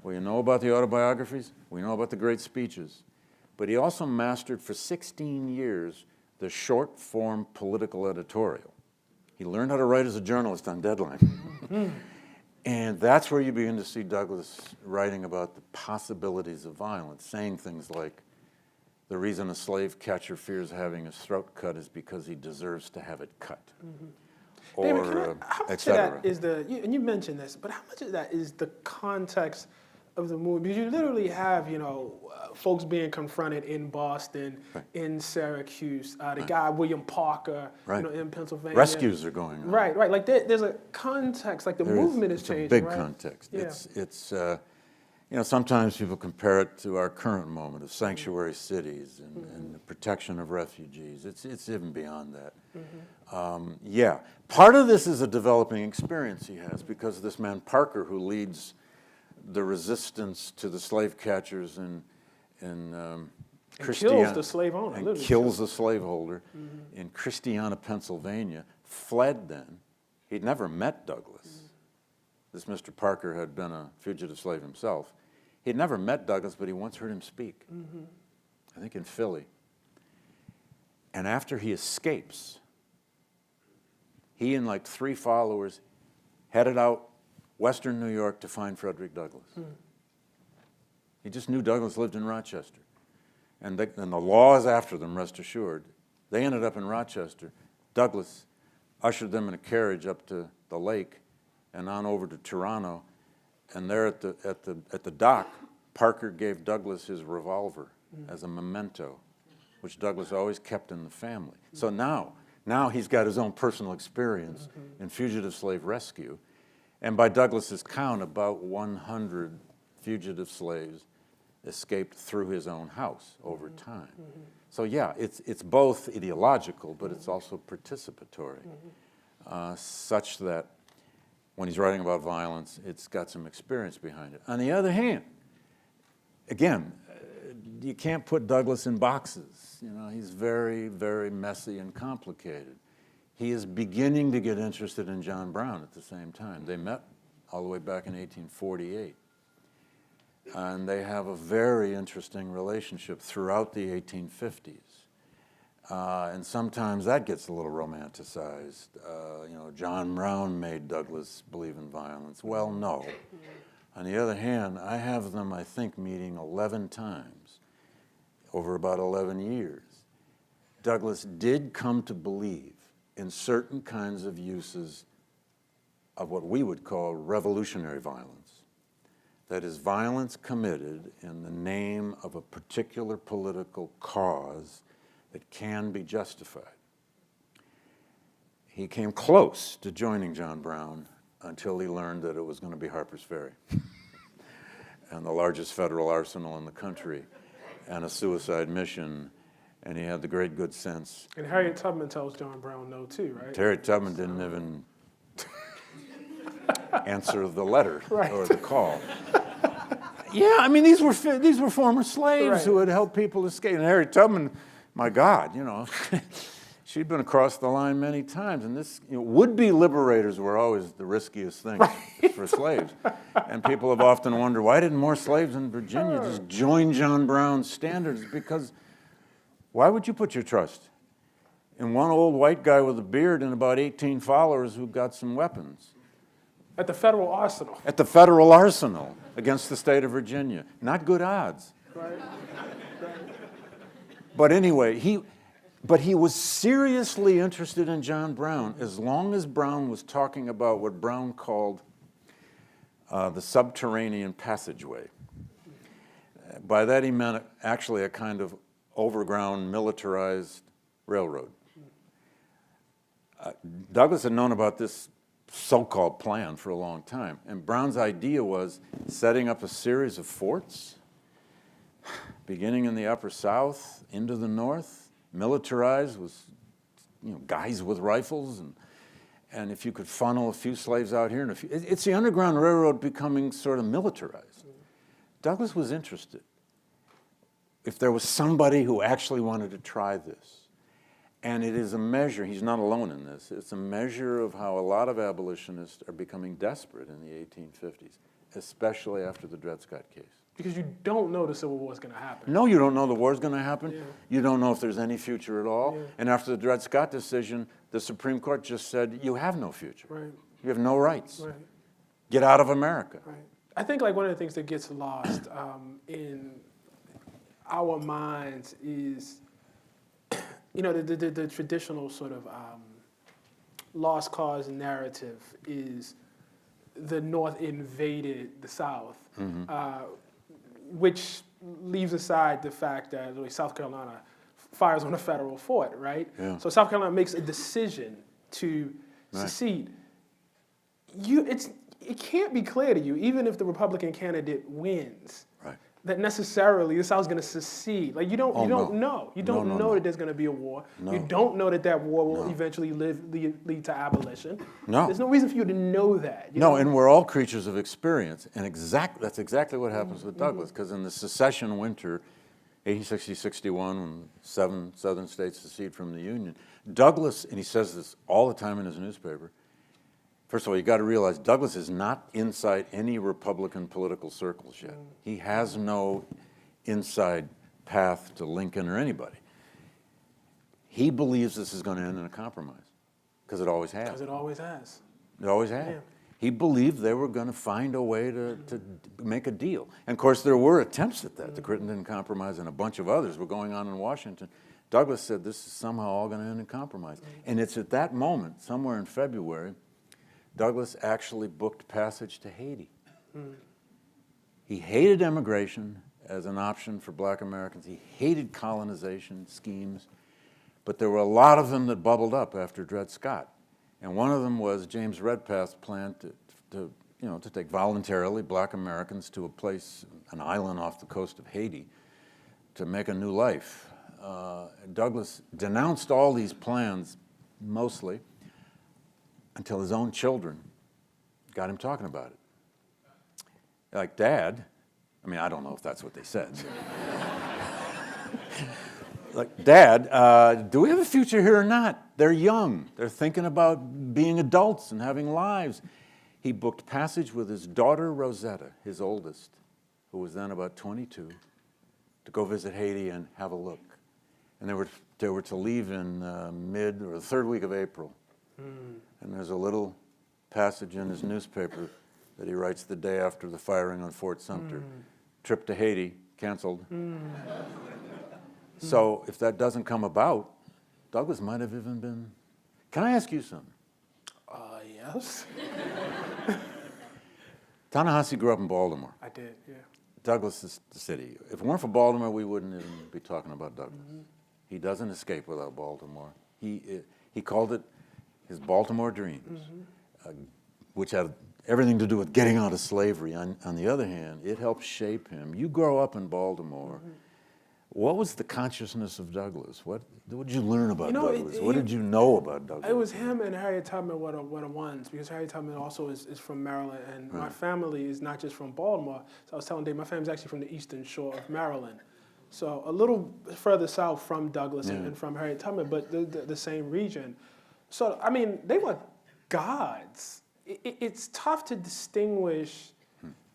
We know about the autobiographies, we know about the great speeches, but he also mastered for 16 years the short-form political editorial. He learned how to write as a journalist on deadline. And that's where you begin to see Douglass writing about the possibilities of violence, saying things like, the reason a slave catcher fears having his throat cut is because he deserves to have it cut. David, how much of that is and you mentioned this, but how much of that is the context of the movement, because you literally have, folks being confronted in Boston, in Syracuse, the guy William Parker, in Pennsylvania. Rescues are going on. Right. Like there's a context, like the movement is changing. It's a big right? context. Yeah. It's sometimes people compare it to our current moment of sanctuary cities and the protection of refugees. It's even beyond that. Part of this is a developing experience he has, because this man Parker, who leads the resistance to the slave catchers in kills the slave owner. And kills the slaveholder in Christiana, Pennsylvania, fled then. He'd never met Douglass. This Mr. Parker had been a fugitive slave himself. He'd never met Douglass, but he once heard him speak, I think in Philly. And after he escapes, he and like 3 followers headed out Western New York to find Frederick Douglass. He just knew Douglass lived in Rochester. And the law is after them, rest assured. They ended up in Rochester. Douglass ushered them in a carriage up to the lake and on over to Toronto. And there at the dock, Parker gave Douglass his revolver as a memento, which Douglass always kept in the family. So now he's got his own personal experience in fugitive slave rescue. And by Douglass's count, about 100 fugitive slaves escaped through his own house over time. So it's both ideological, but it's also participatory, such that when he's writing about violence, it's got some experience behind it. On the other hand, again, you can't put Douglass in boxes. He's very, very messy and complicated. He is beginning to get interested in John Brown at the same time. They met all the way back in 1848. And they have a very interesting relationship throughout the 1850s. And sometimes that gets a little romanticized. John Brown made Douglass believe in violence. Well, no. On the other hand, I have them, I think, meeting 11 times over about 11 years. Douglass did come to believe in certain kinds of uses of what we would call revolutionary violence. That is, violence committed in the name of a particular political cause that can be justified. He came close to joining John Brown until he learned that it was going to be Harper's Ferry and the largest federal arsenal in the country and a suicide mission. And he had the great good sense. And Harriet Tubman tells John Brown no, too, right? Harriet Tubman didn't even answer the letter or the call. Yeah, I mean, these were former slaves who had helped people escape. And Harriet Tubman, my God, she'd been across the line many times. And this, would-be liberators were always the riskiest thing for slaves. And people have often wondered, why didn't more slaves in Virginia just join John Brown's standards? Because why would you put your trust in one old white guy with a beard and about 18 followers who got some weapons? At the federal arsenal. At the federal arsenal against the state of Virginia. Not good odds. Right. But anyway, he was seriously interested in John Brown as long as Brown was talking about what Brown called the subterranean passageway. By that he meant actually a kind of overground militarized railroad. Douglass had known about this so-called plan for a long time, and Brown's idea was setting up a series of forts, beginning in the Upper South, into the North, militarized with guys with rifles, and if you could funnel a few slaves out here, it's the Underground Railroad becoming sort of militarized. Douglass was interested. If there was somebody who actually wanted to try this. And it is a measure, he's not alone in this, it's a measure of how a lot of abolitionists are becoming desperate in the 1850s, especially after the Dred Scott case. Because you don't know the Civil War is going to happen. No, you don't know the war's going to happen. Yeah. You don't know if there's any future at all. Yeah. And after the Dred Scott decision, the Supreme Court just said, you have no future. Right. You have no rights. Right. Get out of America. Right. I think like one of the things that gets lost in our minds is, the traditional sort of lost cause narrative is the North invaded the South, which leaves aside the fact that South Carolina fires on a federal fort, right? Yeah. So South Carolina makes a decision to secede. It can't be clear to you, even if the Republican candidate wins, that necessarily the South's going to secede. Like you don't know. You don't know that there's going to be a war. No. You don't know that war will eventually lead to abolition. No. There's no reason for you to know that. And we're all creatures of experience, and that's exactly what happens with Douglass, because in the secession winter, 1860-61, when 7 southern states secede from the Union, Douglass, and he says this all the time in his newspaper, first of all, you got to realize Douglass is not inside any Republican political circles yet. He has no inside path to Lincoln or anybody. He believes this is going to end in a compromise, because it always has. Because it always has. It always had. Yeah. He believed they were going to find a way to make a deal. And of course, there were attempts at that. The Crittenden Compromise and a bunch of others were going on in Washington. Douglass said this is somehow all going to end in compromise. And it's at that moment, somewhere in February, Douglass actually booked passage to Haiti. He hated immigration as an option for black Americans. He hated colonization schemes. But there were a lot of them that bubbled up after Dred Scott. And one of them was James Redpath's plan to take voluntarily black Americans to a place, an island off the coast of Haiti, to make a new life. Douglass denounced all these plans, mostly, until his own children got him talking about it. Like, Dad, I mean, I don't know if that's what they said. Like, Dad, do we have a future here or not? They're young. They're thinking about being adults and having lives. He booked passage with his daughter, Rosetta, his oldest, who was then about 22, to go visit Haiti and have a look. And they were to leave in mid or the third week of April. And there's a little passage in his newspaper that he writes the day after the firing on Fort Sumter. Trip to Haiti, canceled. So if that doesn't come about, Douglass might have even been... Can I ask you something? Yes. Ta-Nehisi grew up in Baltimore. I did, yeah. Douglass is the city. If it weren't for Baltimore, we wouldn't even be talking about Douglass. He doesn't escape without Baltimore. He called it his Baltimore dreams, which had everything to do with getting out of slavery. On the other hand, it helped shape him. You grow up in Baltimore. What was the consciousness of Douglass? What did you learn about Douglass? What did you know about Douglass? It was him and Harriet Tubman were the ones, because Harriet Tubman also is from Maryland, and my family is not just from Baltimore. So I was telling Dave, my family's actually from the eastern shore of Maryland. So a little further south from Douglass and from Harriet Tubman, but the same region. So, I mean, they were gods. It's tough to distinguish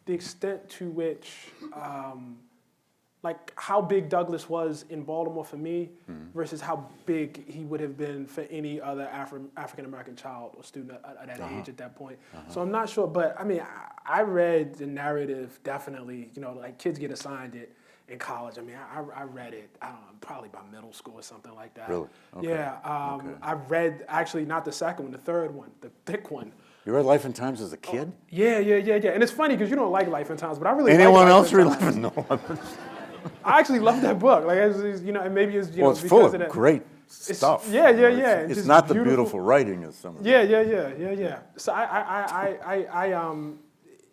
the extent to which... like how big Douglass was in Baltimore for me versus how big he would have been for any other African-American child or student at that age at that point. So I'm not sure, but I mean, I read the narrative definitely, like kids get assigned it in college. I mean, I read it, I don't know, probably by middle school or something like that. Really? Okay. Yeah, I read, actually not the second one, the third one, the thick one. You read Life and Times as a kid? Yeah. And it's funny because you don't like Life and Times, but I really Anyone like else read Life and Life and Times? No. I actually love that book. Like, and maybe it's well, it's because full of of that. great stuff. Yeah. It's just not the beautiful writing as some of Yeah. So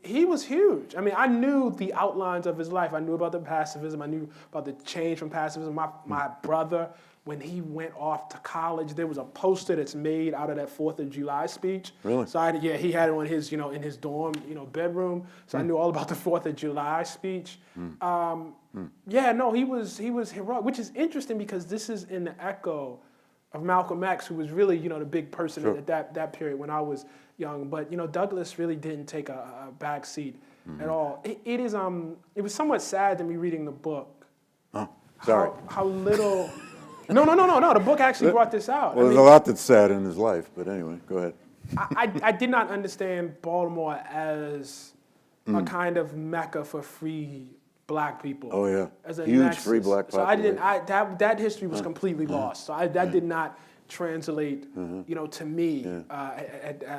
he was huge. I mean, I knew the outlines of his life. I knew about the pacifism. I knew about the change from pacifism. My brother, when he went off to college, there was a poster that's made out of that 4th of July speech. Really? So he had it on his, in his dorm, bedroom. So I knew all about the 4th of July speech. He was heroic, which is interesting because this is in the echo of Malcolm X, who was really, the big person at that period when I was young. But, Douglass really didn't take a back seat at all. It was somewhat sad to me reading the book. Oh, sorry. How little... No. The book actually brought this out. Well, there's a lot that's sad in his life, but anyway, go ahead. I did not understand Baltimore as a kind of mecca for free black people. Oh yeah, as a huge nexus. free black population. So population. that history was completely lost. So that did not translate, to me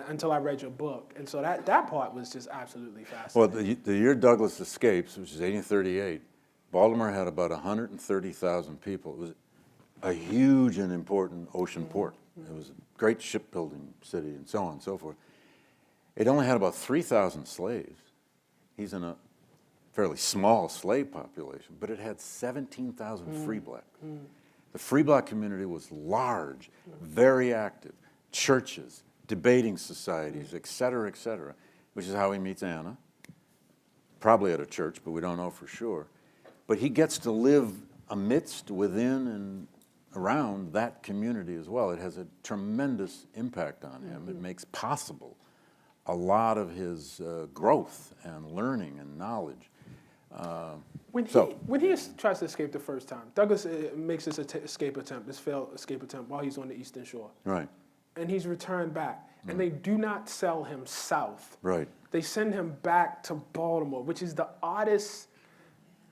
until I read your book. And so that part was just absolutely fascinating. Well, the year Douglass escapes, which is 1838, Baltimore had about 130,000 people. It was a huge and important ocean port. It was a great shipbuilding city and so on and so forth. It only had about 3,000 slaves. He's in a fairly small slave population, but it had 17,000 free black. The free black community was large, very active, churches, debating societies, et cetera, which is how he meets Anna, probably at a church, but we don't know for sure. But he gets to live amidst, within, and around that community as well. It has a tremendous impact on him. It makes possible a lot of his growth and learning and knowledge. When he tries to escape the first time, Douglass makes this failed escape attempt while he's on the Eastern Shore. Right. And he's returned back. And they do not sell him south. Right. They send him back to Baltimore, which is the oddest.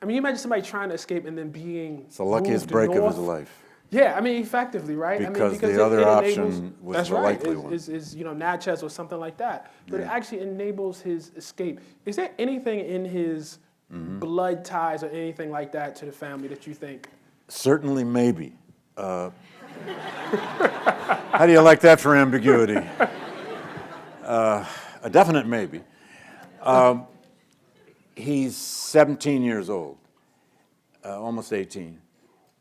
I mean, you imagine somebody trying to escape and then being It's the luckiest break of his life. Yeah, I mean, effectively, right? Because the other option was that's the right, likely one. is Natchez or something like that. But it actually enables his escape. Is there anything in his blood ties or anything like that to the family that you think? Certainly, maybe. How do you like that for ambiguity? A definite maybe. He's 17 years old, almost 18.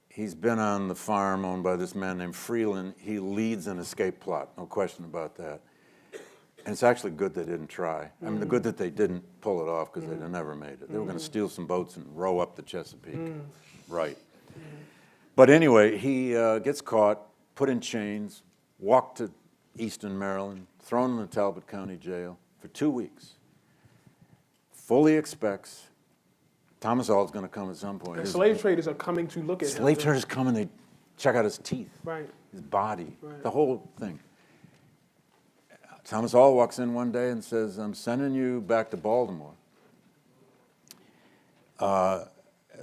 He's been on the farm owned by this man named Freeland. He leads an escape plot, no question about that. And it's actually good they didn't try. I mean, the good that they didn't pull it off because they'd have never made it. They were going to steal some boats and row up the Chesapeake. Right. But anyway, he gets caught, put in chains, walked to Eastern Maryland, thrown in the Talbot County Jail for 2 weeks. Fully expects Thomas Auld's going to come at some point. And slave traders are coming to look at him. Slave traders come and they check out his teeth, right, his body, right, the whole thing. Thomas Auld walks in one day and says, "I'm sending you back to Baltimore." The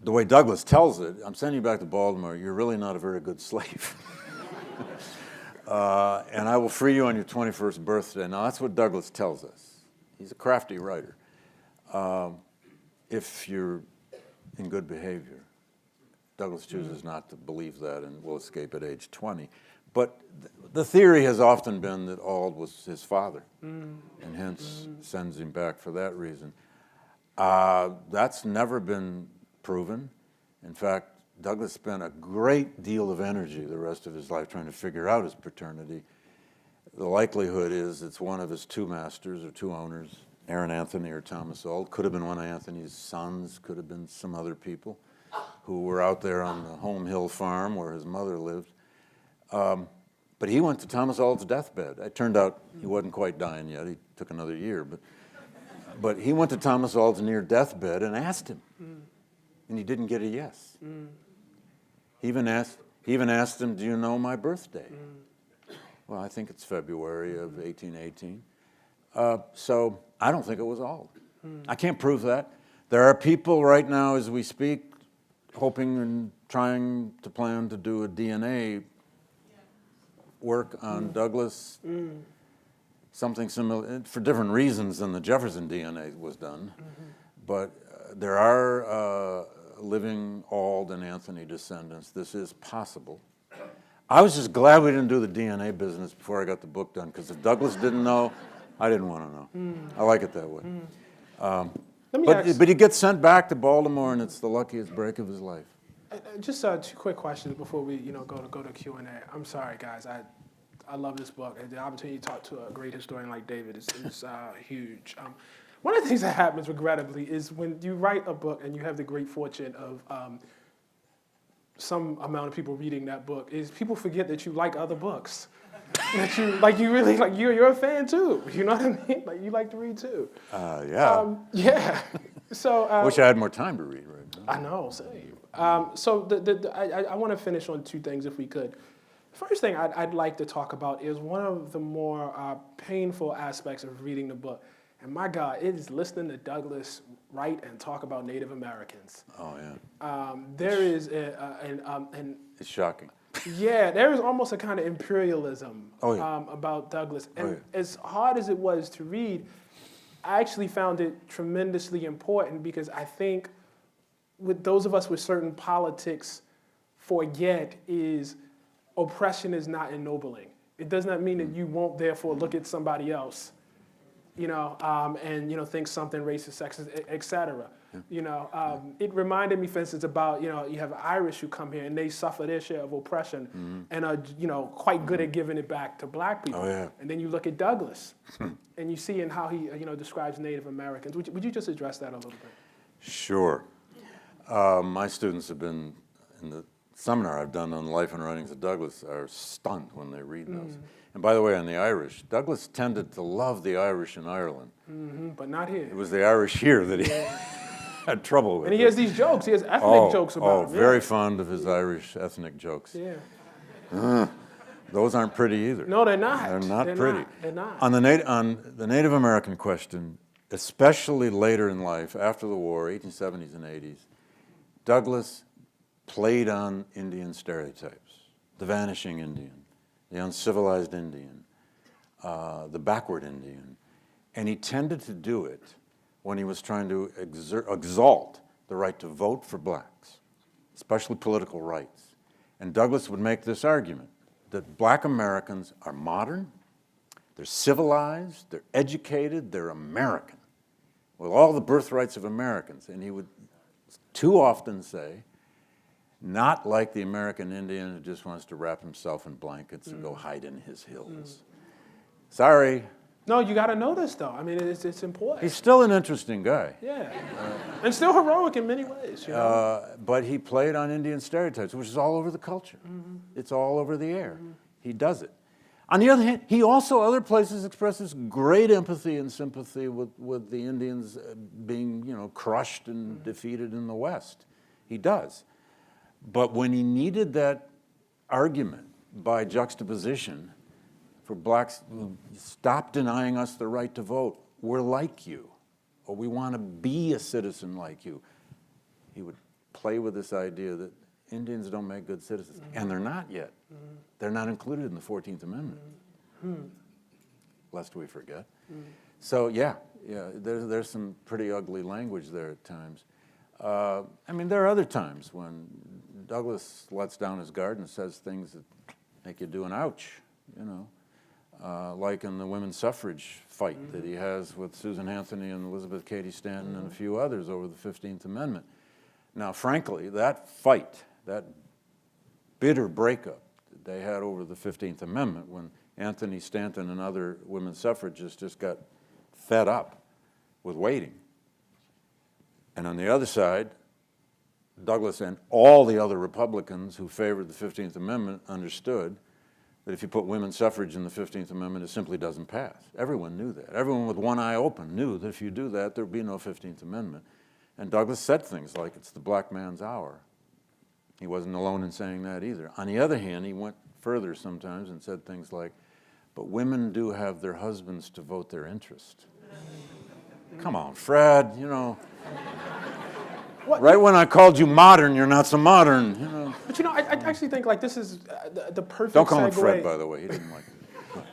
way Douglass tells it, "I'm sending you back to Baltimore. You're really not a very good slave." And I will free you on your 21st birthday. Now, that's what Douglass tells us. He's a crafty writer. If you're in good behavior. Douglass chooses not to believe that and will escape at age 20. But the theory has often been that Auld was his father, and hence sends him back for that reason. That's never been proven. In fact, Douglass spent a great deal of energy the rest of his life trying to figure out his paternity. The likelihood is it's one of his two masters or two owners, Aaron Anthony or Thomas Auld. Could have been one of Anthony's sons, could have been some other people who were out there on the Home Hill farm where his mother lived. But he went to Thomas Auld's deathbed. It turned out he wasn't quite dying yet. He took another year. But he went to Thomas Auld's near deathbed and asked him. And he didn't get a yes. He even asked him, "Do you know my birthday?" Well, I think it's February of 1818. So I don't think it was Auld. I can't prove that. There are people right now as we speak hoping and trying to plan to do a DNA work on Douglass, something similar, for different reasons than the Jefferson DNA was done. But there are living Auld and Anthony descendants. This is possible. I was just glad we didn't do the DNA business before I got the book done, because if Douglass didn't know, I didn't want to know. I like it that way. But he gets sent back to Baltimore, and it's the luckiest break of his life. Just two quick questions before we go to Q&A. I'm sorry, guys. I love this book. The opportunity to talk to a great historian like David is huge. One of the things that happens, regrettably, is when you write a book and you have the great fortune of some amount of people reading that book, is people forget that you like other books. That you're a fan too. You know what I mean? Like you like to read too. Yeah. Yeah. So. Wish I had more time to read right now. I know. Same. So I want to finish on two things if we could. First thing I'd like to talk about is one of the more painful aspects of reading the book. And my God, it is listening to Douglass write and talk about Native Americans. Oh, yeah. There is an It's shocking. Yeah, there is almost a kind of imperialism Oh, yeah. about Douglass. And Oh, yeah. as hard as it was to read, I actually found it tremendously important because I think with those of us with certain politics forget is oppression is not ennobling. It does not mean that you won't therefore look at somebody else, and think something racist, sexist, et cetera. It reminded me, for instance, about you have Irish who come here and they suffer their share of oppression and are quite good at giving it back to black people. Oh, yeah. And then you look at Douglass and you see in how he describes Native Americans. Would you just address that a little bit? Sure. My students have been, in the seminar I've done on the life and writings of Douglass, are stunned when they read those. And by the way, on the Irish, Douglass tended to love the Irish in Ireland. But not here. It was the Irish here that he had trouble with. And he has these jokes. He has ethnic jokes about him. Very fond of his Irish ethnic jokes. Yeah. Those aren't pretty either. No, they're not. They're not pretty. They're not. On the Native American question, especially later in life, after the war, 1870s and 80s, Douglass played on Indian stereotypes. The vanishing Indian, the uncivilized Indian, the backward Indian. And he tended to do it when he was trying to exalt the right to vote for blacks, especially political rights. And Douglass would make this argument that black Americans are modern, they're civilized, they're educated, they're American, with all the birthrights of Americans. And he would too often say, not like the American Indian who just wants to wrap himself in blankets and go hide in his hills. Sorry. No, you got to know this, though. I mean, it's important. He's still an interesting guy. Yeah. And still heroic in many ways. But he played on Indian stereotypes, which is all over the culture. It's all over the air. He does it. On the other hand, he also, other places, expresses great empathy and sympathy with the Indians being, crushed and defeated in the West. He does. But when he needed that argument by juxtaposition for blacks, stop denying us the right to vote, we're like you, or we want to be a citizen like you, he would play with this idea that Indians don't make good citizens, and they're not yet. They're not included in the 14th Amendment, lest we forget. So yeah, there's some pretty ugly language there at times. There are other times when Douglass lets down his guard and says things that make you do an ouch, like in the women's suffrage fight that he has with Susan Anthony and Elizabeth Cady Stanton and a few others over the 15th Amendment. Now, frankly, that fight, that bitter breakup that they had over the 15th Amendment when Anthony Stanton and other women's suffragists just got fed up with waiting. And on the other side, Douglass and all the other Republicans who favored the 15th Amendment understood that if you put women's suffrage in the 15th Amendment, it simply doesn't pass. Everyone knew that. Everyone with one eye open knew that if you do that, there would be no 15th Amendment. And Douglass said things like, it's the black man's hour. He wasn't alone in saying that either. On the other hand, he went further sometimes and said things like, but women do have their husbands to vote their interest. Come on, Fred, Right when I called you modern, you're not so modern, But I actually think this is the perfect Don't call him segue. Fred, by the way. He didn't like it.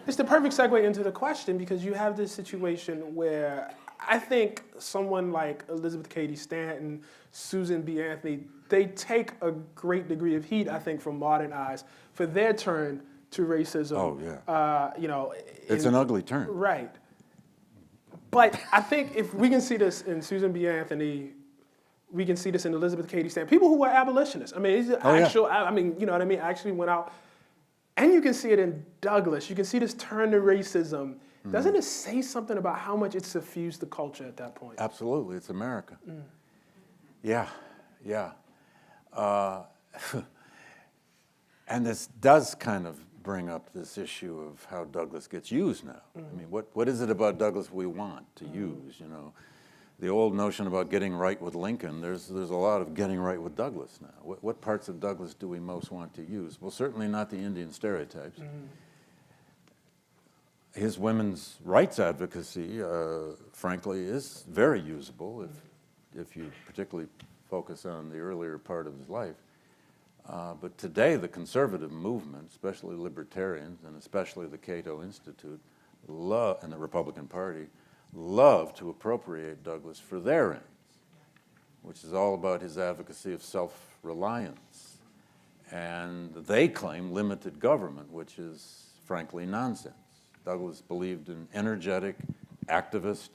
It's the perfect segue into the question because you have this situation where I think someone like Elizabeth Cady Stanton, Susan B. Anthony, they take a great degree of heat, I think, from modern eyes for their turn to racism. Oh, yeah. It's an ugly turn. Right. But I think if we can see this in Susan B. Anthony, we can see this in Elizabeth Cady Stanton, people who were abolitionists. Actually went out. And you can see it in Douglass. You can see this turn to racism. Doesn't it say something about how much it suffused the culture at that point? Absolutely. It's America. Yeah. And this does kind of bring up this issue of how Douglass gets used now. What is it about Douglass we want to use, The old notion about getting right with Lincoln, there's a lot of getting right with Douglass now. What parts of Douglass do we most want to use? Well, certainly not the Indian stereotypes. His women's rights advocacy, frankly, is very usable if you particularly focus on the earlier part of his life. But today, the conservative movement, especially libertarians, and especially the Cato Institute, and the Republican Party, love to appropriate Douglass for their ends, which is all about his advocacy of self-reliance. And they claim limited government, which is frankly nonsense. Douglass believed in energetic, activist,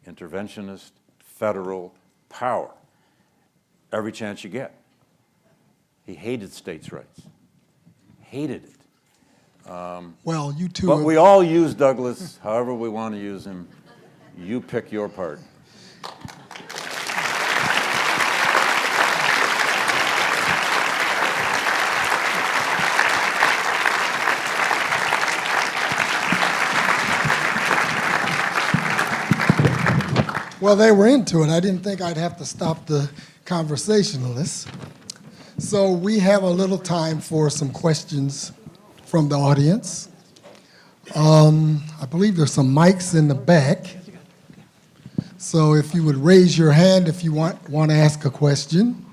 interventionist, federal power every chance you get. He hated states' rights, hated it. Well, you two. But we all use Douglass however we want to use him. You pick your part. Well, they were into it. I didn't think I'd have to stop the conversationalists. So we have a little time for some questions from the audience. I believe there's some mics in the back. So if you would raise your hand if you want to ask a question.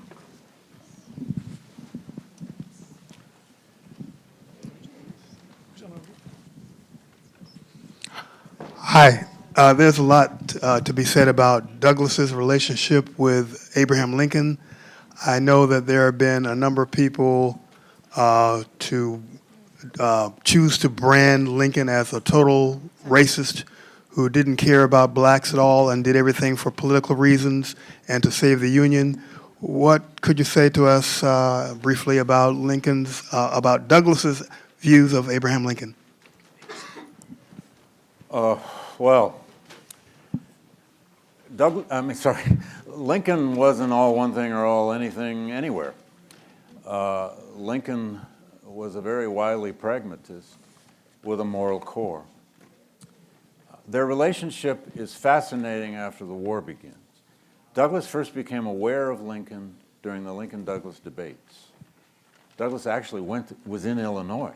Hi. There's a lot to be said about Douglass's relationship with Abraham Lincoln. I know that there have been a number of people to choose to brand Lincoln as a total racist who didn't care about blacks at all and did everything for political reasons and to save the Union. What could you say to us briefly about about Douglass's views of Abraham Lincoln? Well, Lincoln wasn't all one thing or all anything anywhere. Lincoln was a very wily pragmatist with a moral core. Their relationship is fascinating after the war begins. Douglass first became aware of Lincoln during the Lincoln-Douglas debates. Douglass actually was in Illinois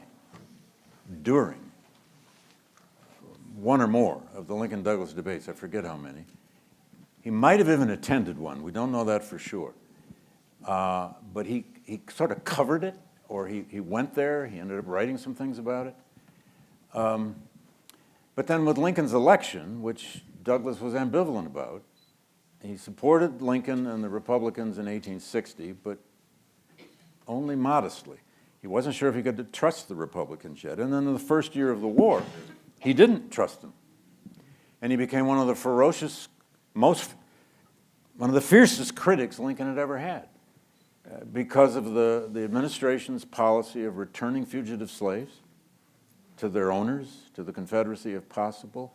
during one or more of the Lincoln-Douglas debates. I forget how many. He might have even attended one. We don't know that for sure. But he sort of covered it, or he went there. He ended up writing some things about it. But then with Lincoln's election, which Douglass was ambivalent about, he supported Lincoln and the Republicans in 1860, but only modestly. He wasn't sure if he could trust the Republicans yet. And then in the first year of the war, he didn't trust them. And he became one of the one of the fiercest critics Lincoln had ever had because of the administration's policy of returning fugitive slaves to their owners, to the Confederacy if possible,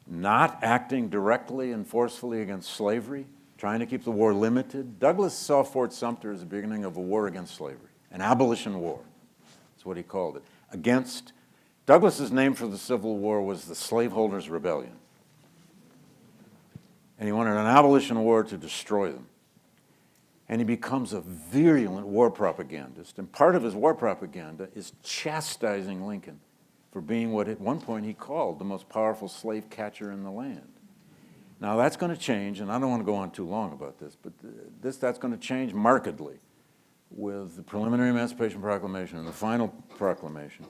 not acting directly and forcefully against slavery, trying to keep the war limited. Douglass saw Fort Sumter as the beginning of a war against slavery, an abolition war. That's what he called it. Douglass's name for the Civil War was the Slaveholders' Rebellion. And he wanted an abolition war to destroy them. And he becomes a virulent war propagandist. And part of his war propaganda is chastising Lincoln for being what at one point he called the most powerful slave catcher in the land. Now that's going to change, and I don't want to go on too long about this, but that's going to change markedly with the preliminary Emancipation Proclamation and the final proclamation.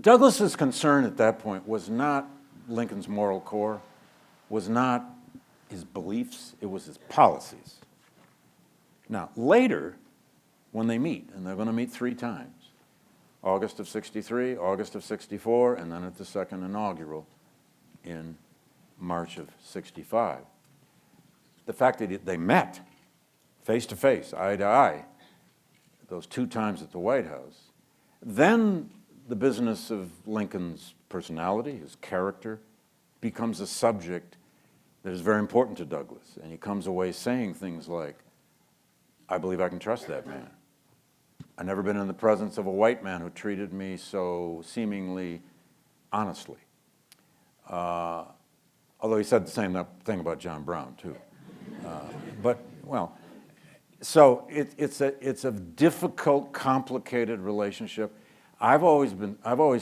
Douglass's concern at that point was not Lincoln's moral core, was not his beliefs, it was his policies. Now, later, when they meet, and they're going to meet 3 times, August of 63, August of 64, and then at the second inaugural in March of 65. The fact that they met face to face, eye to eye, those 2 times at the White House, then the business of Lincoln's personality, his character, becomes a subject that is very important to Douglass. And he comes away saying things like, I believe I can trust that man. I've never been in the presence of a white man who treated me so seemingly honestly. Although he said the same thing about John Brown, too. So it's a difficult, complicated relationship. I've always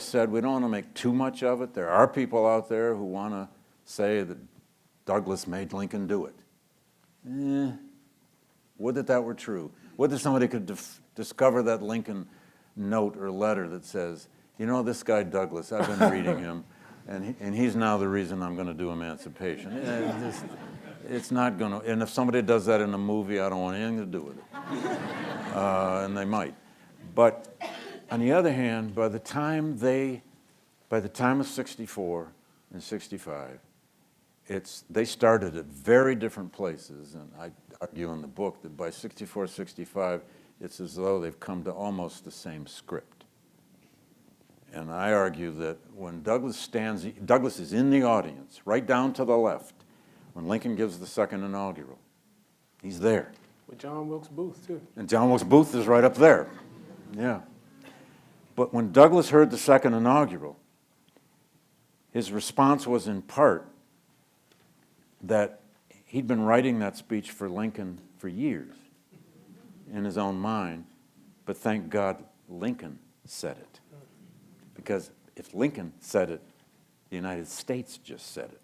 said we don't want to make too much of it. There are people out there who want to say that Douglass made Lincoln do it. Would that that were true. Would that somebody could discover that Lincoln note or letter that says, you know, this guy Douglass, I've been reading him, and he's now the reason I'm going to do emancipation. It's not going to, and if somebody does that in a movie, I don't want anything to do with it. And they might. But on the other hand, by the time of 64 and 65, they started at very different places, and I argue in the book that by 64, 65, it's as though they've come to almost the same script. And I argue that when Douglass is in the audience, right down to the left, when Lincoln gives the second inaugural, he's there. With John Wilkes Booth, too. And John Wilkes Booth is right up there, yeah. But when Douglass heard the second inaugural, his response was in part that he'd been writing that speech for Lincoln for years in his own mind, but thank God Lincoln said it. Because if Lincoln said it, the United States just said it.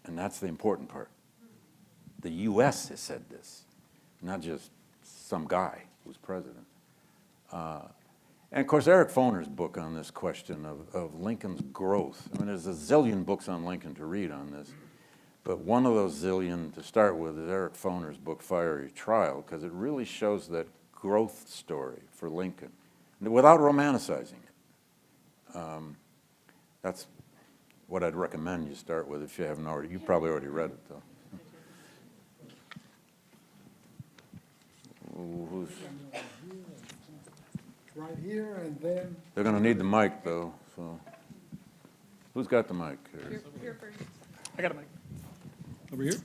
And that's the important part. The U.S. has said this, not just some guy who's president. And of course, Eric Foner's book on this question of Lincoln's growth. I mean, there's a zillion books on Lincoln to read on this, but one of those zillion to start with is Eric Foner's book, Fiery Trial, because it really shows that growth story for Lincoln, without romanticizing it. That's what I'd recommend you start with if you haven't already. You probably already read it, though. Who's? Right here, and then. They're going to need the mic, though. So, who's got the mic here? Here first. I got a mic. Over here?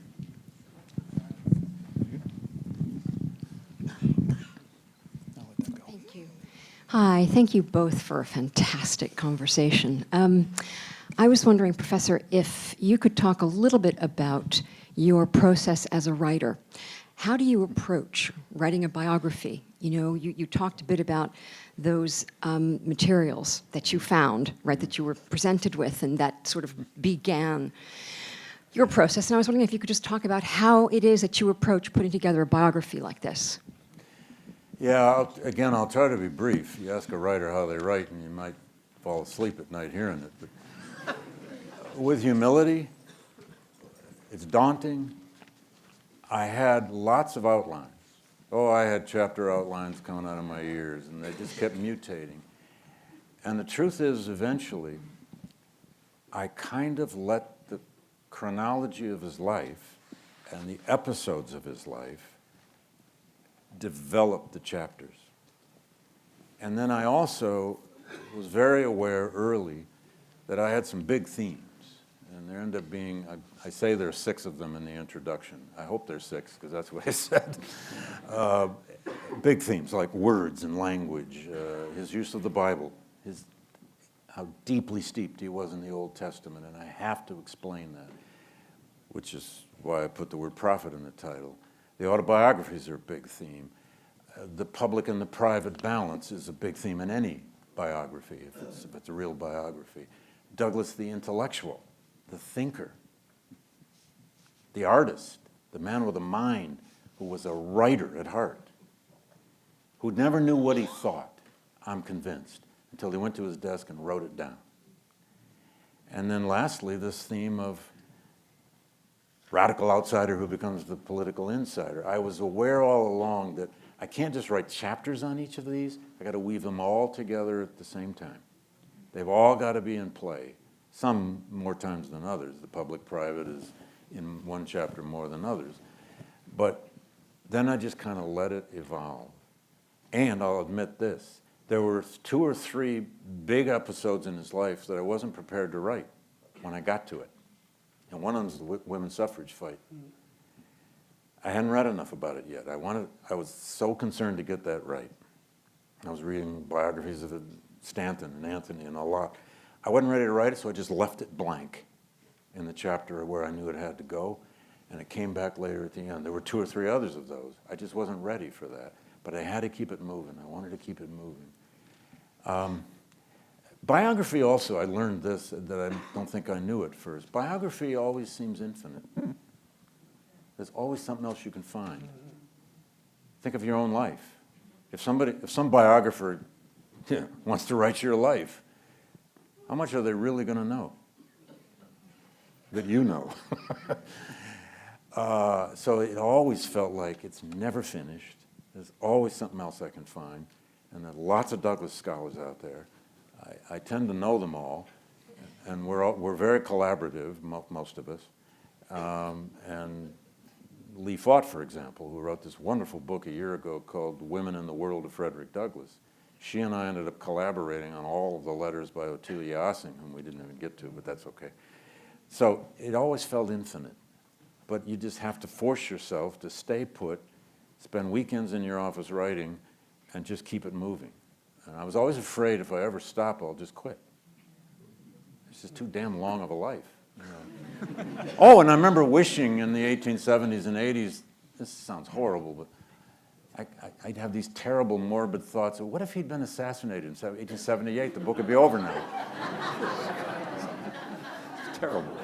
Thank you. Hi, thank you both for a fantastic conversation. I was wondering, Professor, if you could talk a little bit about your process as a writer. How do you approach writing a biography? You know, you talked a bit about those materials that you found, right, that you were presented with, and that sort of began your process. And I was wondering if you could just talk about how it is that you approach putting together a biography like this. Yeah, I'll try to be brief. You ask a writer how they write, and you might fall asleep at night hearing it. But with humility, it's daunting. I had lots of outlines. Oh, I had chapter outlines coming out of my ears, and they just kept mutating. And the truth is, eventually, I kind of let the chronology of his life and the episodes of his life develop the chapters. And then I also was very aware early that I had some big themes. And there end up being, I say there are 6 of them in the introduction. I hope there's 6, because that's what I said. Big themes like words and language, his use of the Bible, how deeply steeped he was in the Old Testament, and I have to explain that, which is why I put the word prophet in the title. The autobiographies are a big theme. The public and the private balance is a big theme in any biography, if it's a real biography. Douglass the intellectual, the thinker, the artist, the man with a mind who was a writer at heart, who never knew what he thought, I'm convinced, until he went to his desk and wrote it down. And then lastly, this theme of radical outsider who becomes the political insider. I was aware all along that I can't just write chapters on each of these. I got to weave them all together at the same time. They've all got to be in play. Some more times than others. The public-private is in one chapter more than others. But then I just kind of let it evolve. And I'll admit this, there were 2 or 3 big episodes in his life that I wasn't prepared to write when I got to it. And one of them was the women's suffrage fight. I hadn't read enough about it yet. I was so concerned to get that right. I was reading biographies of Stanton and Anthony and a lot. I wasn't ready to write it, so I just left it blank in the chapter where I knew it had to go, and it came back later at the end. There were 2 or 3 others of those. I just wasn't ready for that, but I had to keep it moving. I wanted to keep it moving. Biography also, I learned this that I don't think I knew at first. Biography always seems infinite. There's always something else you can find. Think of your own life. If some biographer wants to write your life, how much are they really going to know that you know? So it always felt like it's never finished. There's always something else I can find. And there are lots of Douglass scholars out there. I tend to know them all. And we're very collaborative, most of us. And Lee Faught, for example, who wrote this wonderful book a year ago called Women in the World of Frederick Douglass, she and I ended up collaborating on all of the letters by Ottilia Ossing, whom we didn't even get to, but that's okay. So it always felt infinite. But you just have to force yourself to stay put, spend weekends in your office writing, and just keep it moving. And I was always afraid if I ever stop, I'll just quit. It's just too damn long of a life. You know? Oh, and I remember wishing in the 1870s and 80s, this sounds horrible, but I'd have these terrible morbid thoughts of, what if he'd been assassinated in 1878? The book would be over now. It's terrible.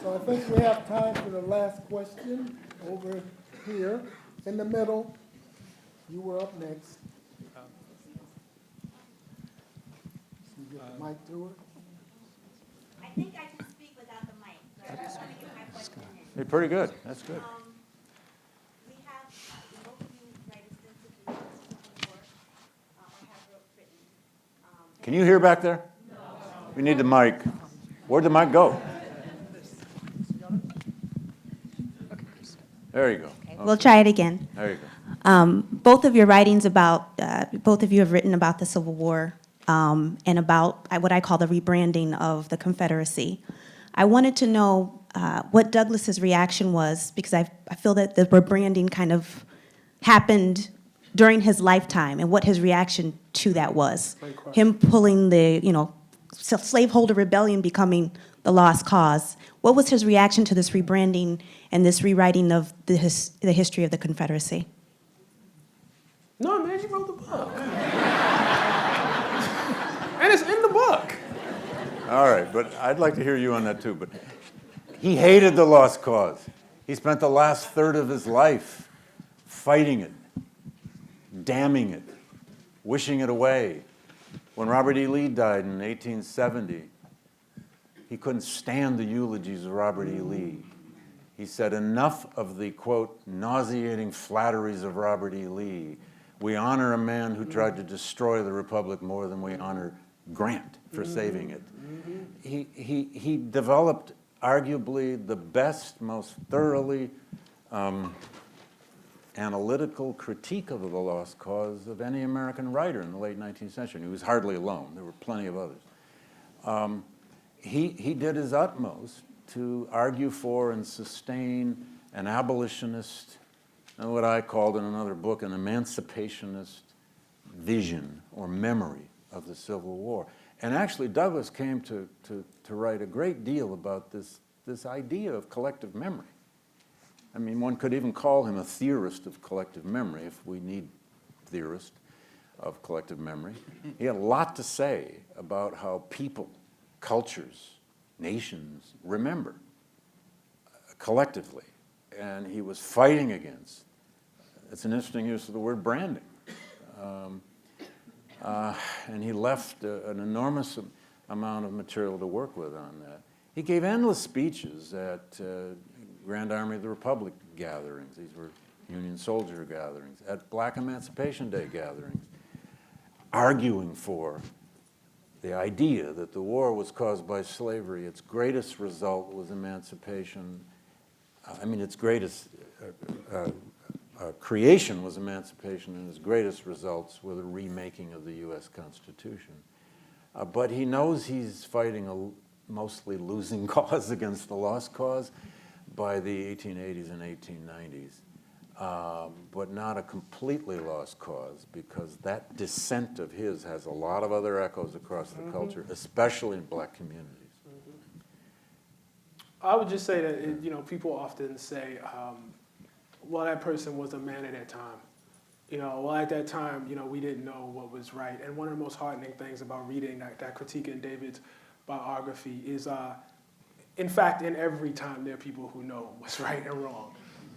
So I think we have time for the last question over here in the middle. You were up next. So you get the mic to her. I think I can speak without the mic, but I want to get my question in. Hey, pretty good. That's good. We have, both of you write extensively on the Civil War. I have written. Can you hear back there? No. We need the mic. Where'd the mic go? There you go. Okay, we'll try it again. There you go. Both of your writings about, both of you have written about the Civil War and about what I call the rebranding of the Confederacy. I wanted to know what Douglass's reaction was, because I feel that the rebranding kind of happened during his lifetime, and what his reaction to that was. Him pulling the, slaveholder rebellion becoming the lost cause. What was his reaction to this rebranding and this rewriting of the history of the Confederacy? No, man, you wrote the book. And it's in the book. All right, but I'd like to hear you on that too. But he hated the lost cause. He spent the last third of his life fighting it, damning it, wishing it away. When Robert E. Lee died in 1870, he couldn't stand the eulogies of Robert E. Lee. He said, enough of the, quote, nauseating flatteries of Robert E. Lee. We honor a man who tried to destroy the Republic more than we honor Grant for saving it. He developed arguably the best, most thoroughly analytical critique of the lost cause of any American writer in the late 19th century. And he was hardly alone. There were plenty of others. He did his utmost to argue for and sustain an abolitionist, and what I called in another book, an emancipationist vision or memory of the Civil War. And actually, Douglass came to write a great deal about this idea of collective memory. I mean, one could even call him a theorist of collective memory, if we need theorists of collective memory. He had a lot to say about how people, cultures, nations remember collectively. And he was fighting against, it's an interesting use of the word branding. And he left an enormous amount of material to work with on that. He gave endless speeches at Grand Army of the Republic gatherings. These were Union soldier gatherings, at Black Emancipation Day gatherings, arguing for the idea that the war was caused by slavery. Its greatest result was emancipation. Its greatest creation was emancipation, and its greatest results were the remaking of the U.S. Constitution. But he knows he's fighting a mostly losing cause against the lost cause by the 1880s and 1890s, but not a completely lost cause, because that dissent of his has a lot of other echoes across the culture, especially in black communities. I would just say that, people often say, well, that person was a man at that time. Well, at that time, we didn't know what was right. And one of the most heartening things about reading that critique in David's biography is, in fact, in every time there are people who know what's right and wrong.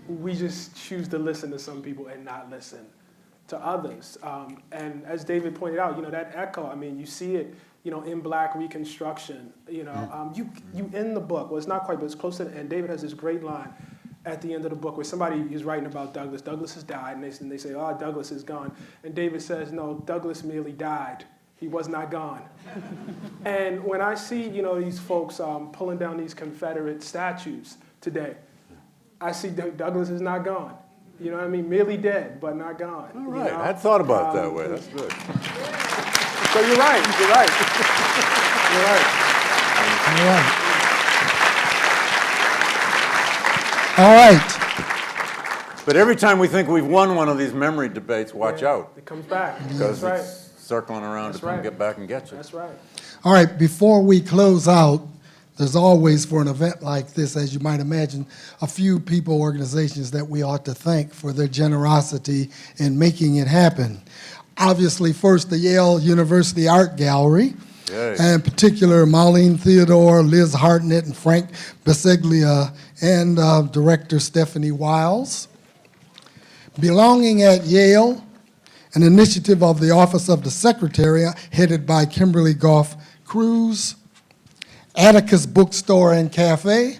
we just choose to listen to some people and not listen to others. And as David pointed out, that echo, I mean, you see it, in Black Reconstruction, you end the book, well, it's not quite, but it's close to the end. David has this great line at the end of the book where somebody is writing about Douglass. Douglass has died, and they say, oh, Douglass is gone. And David says, no, Douglass merely died. He was not gone. And when I see, these folks pulling down these Confederate statues today, I see Douglass is not gone. You know what I mean? Merely dead, but not gone. All right, I hadn't thought about it that way. That's good. So you're right. You're right. You're right. All right. But every time we think we've won one of these memory debates, watch out. It comes back. Because That's right. it's circling around to come get back and get you. That's right. All right, before we close out, there's always, for an event like this, as you might imagine, a few people, organizations that we ought to thank for their generosity in making it happen. Obviously, first, the Yale University Art Gallery, Yay. and in particular, Marlene Theodore, Liz Hartnett, and Frank Biseglia, and director Stephanie Wiles. Belonging at Yale, an initiative of the Office of the Secretary, headed by Kimberly Goff Cruz. Atticus Bookstore and Café,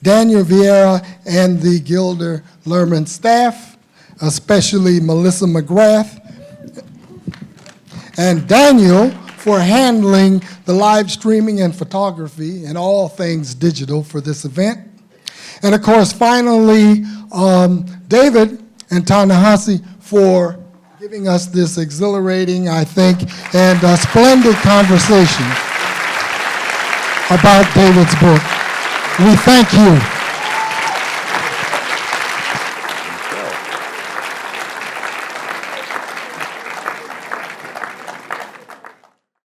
Daniel Vieira and the Gilder Lehrman staff, especially Melissa McGrath, and Daniel for handling the live streaming and photography and all things digital for this event. And of course, finally, David and Ta-Nehisi for giving us this exhilarating, I think, and splendid conversation about David's book. We thank you.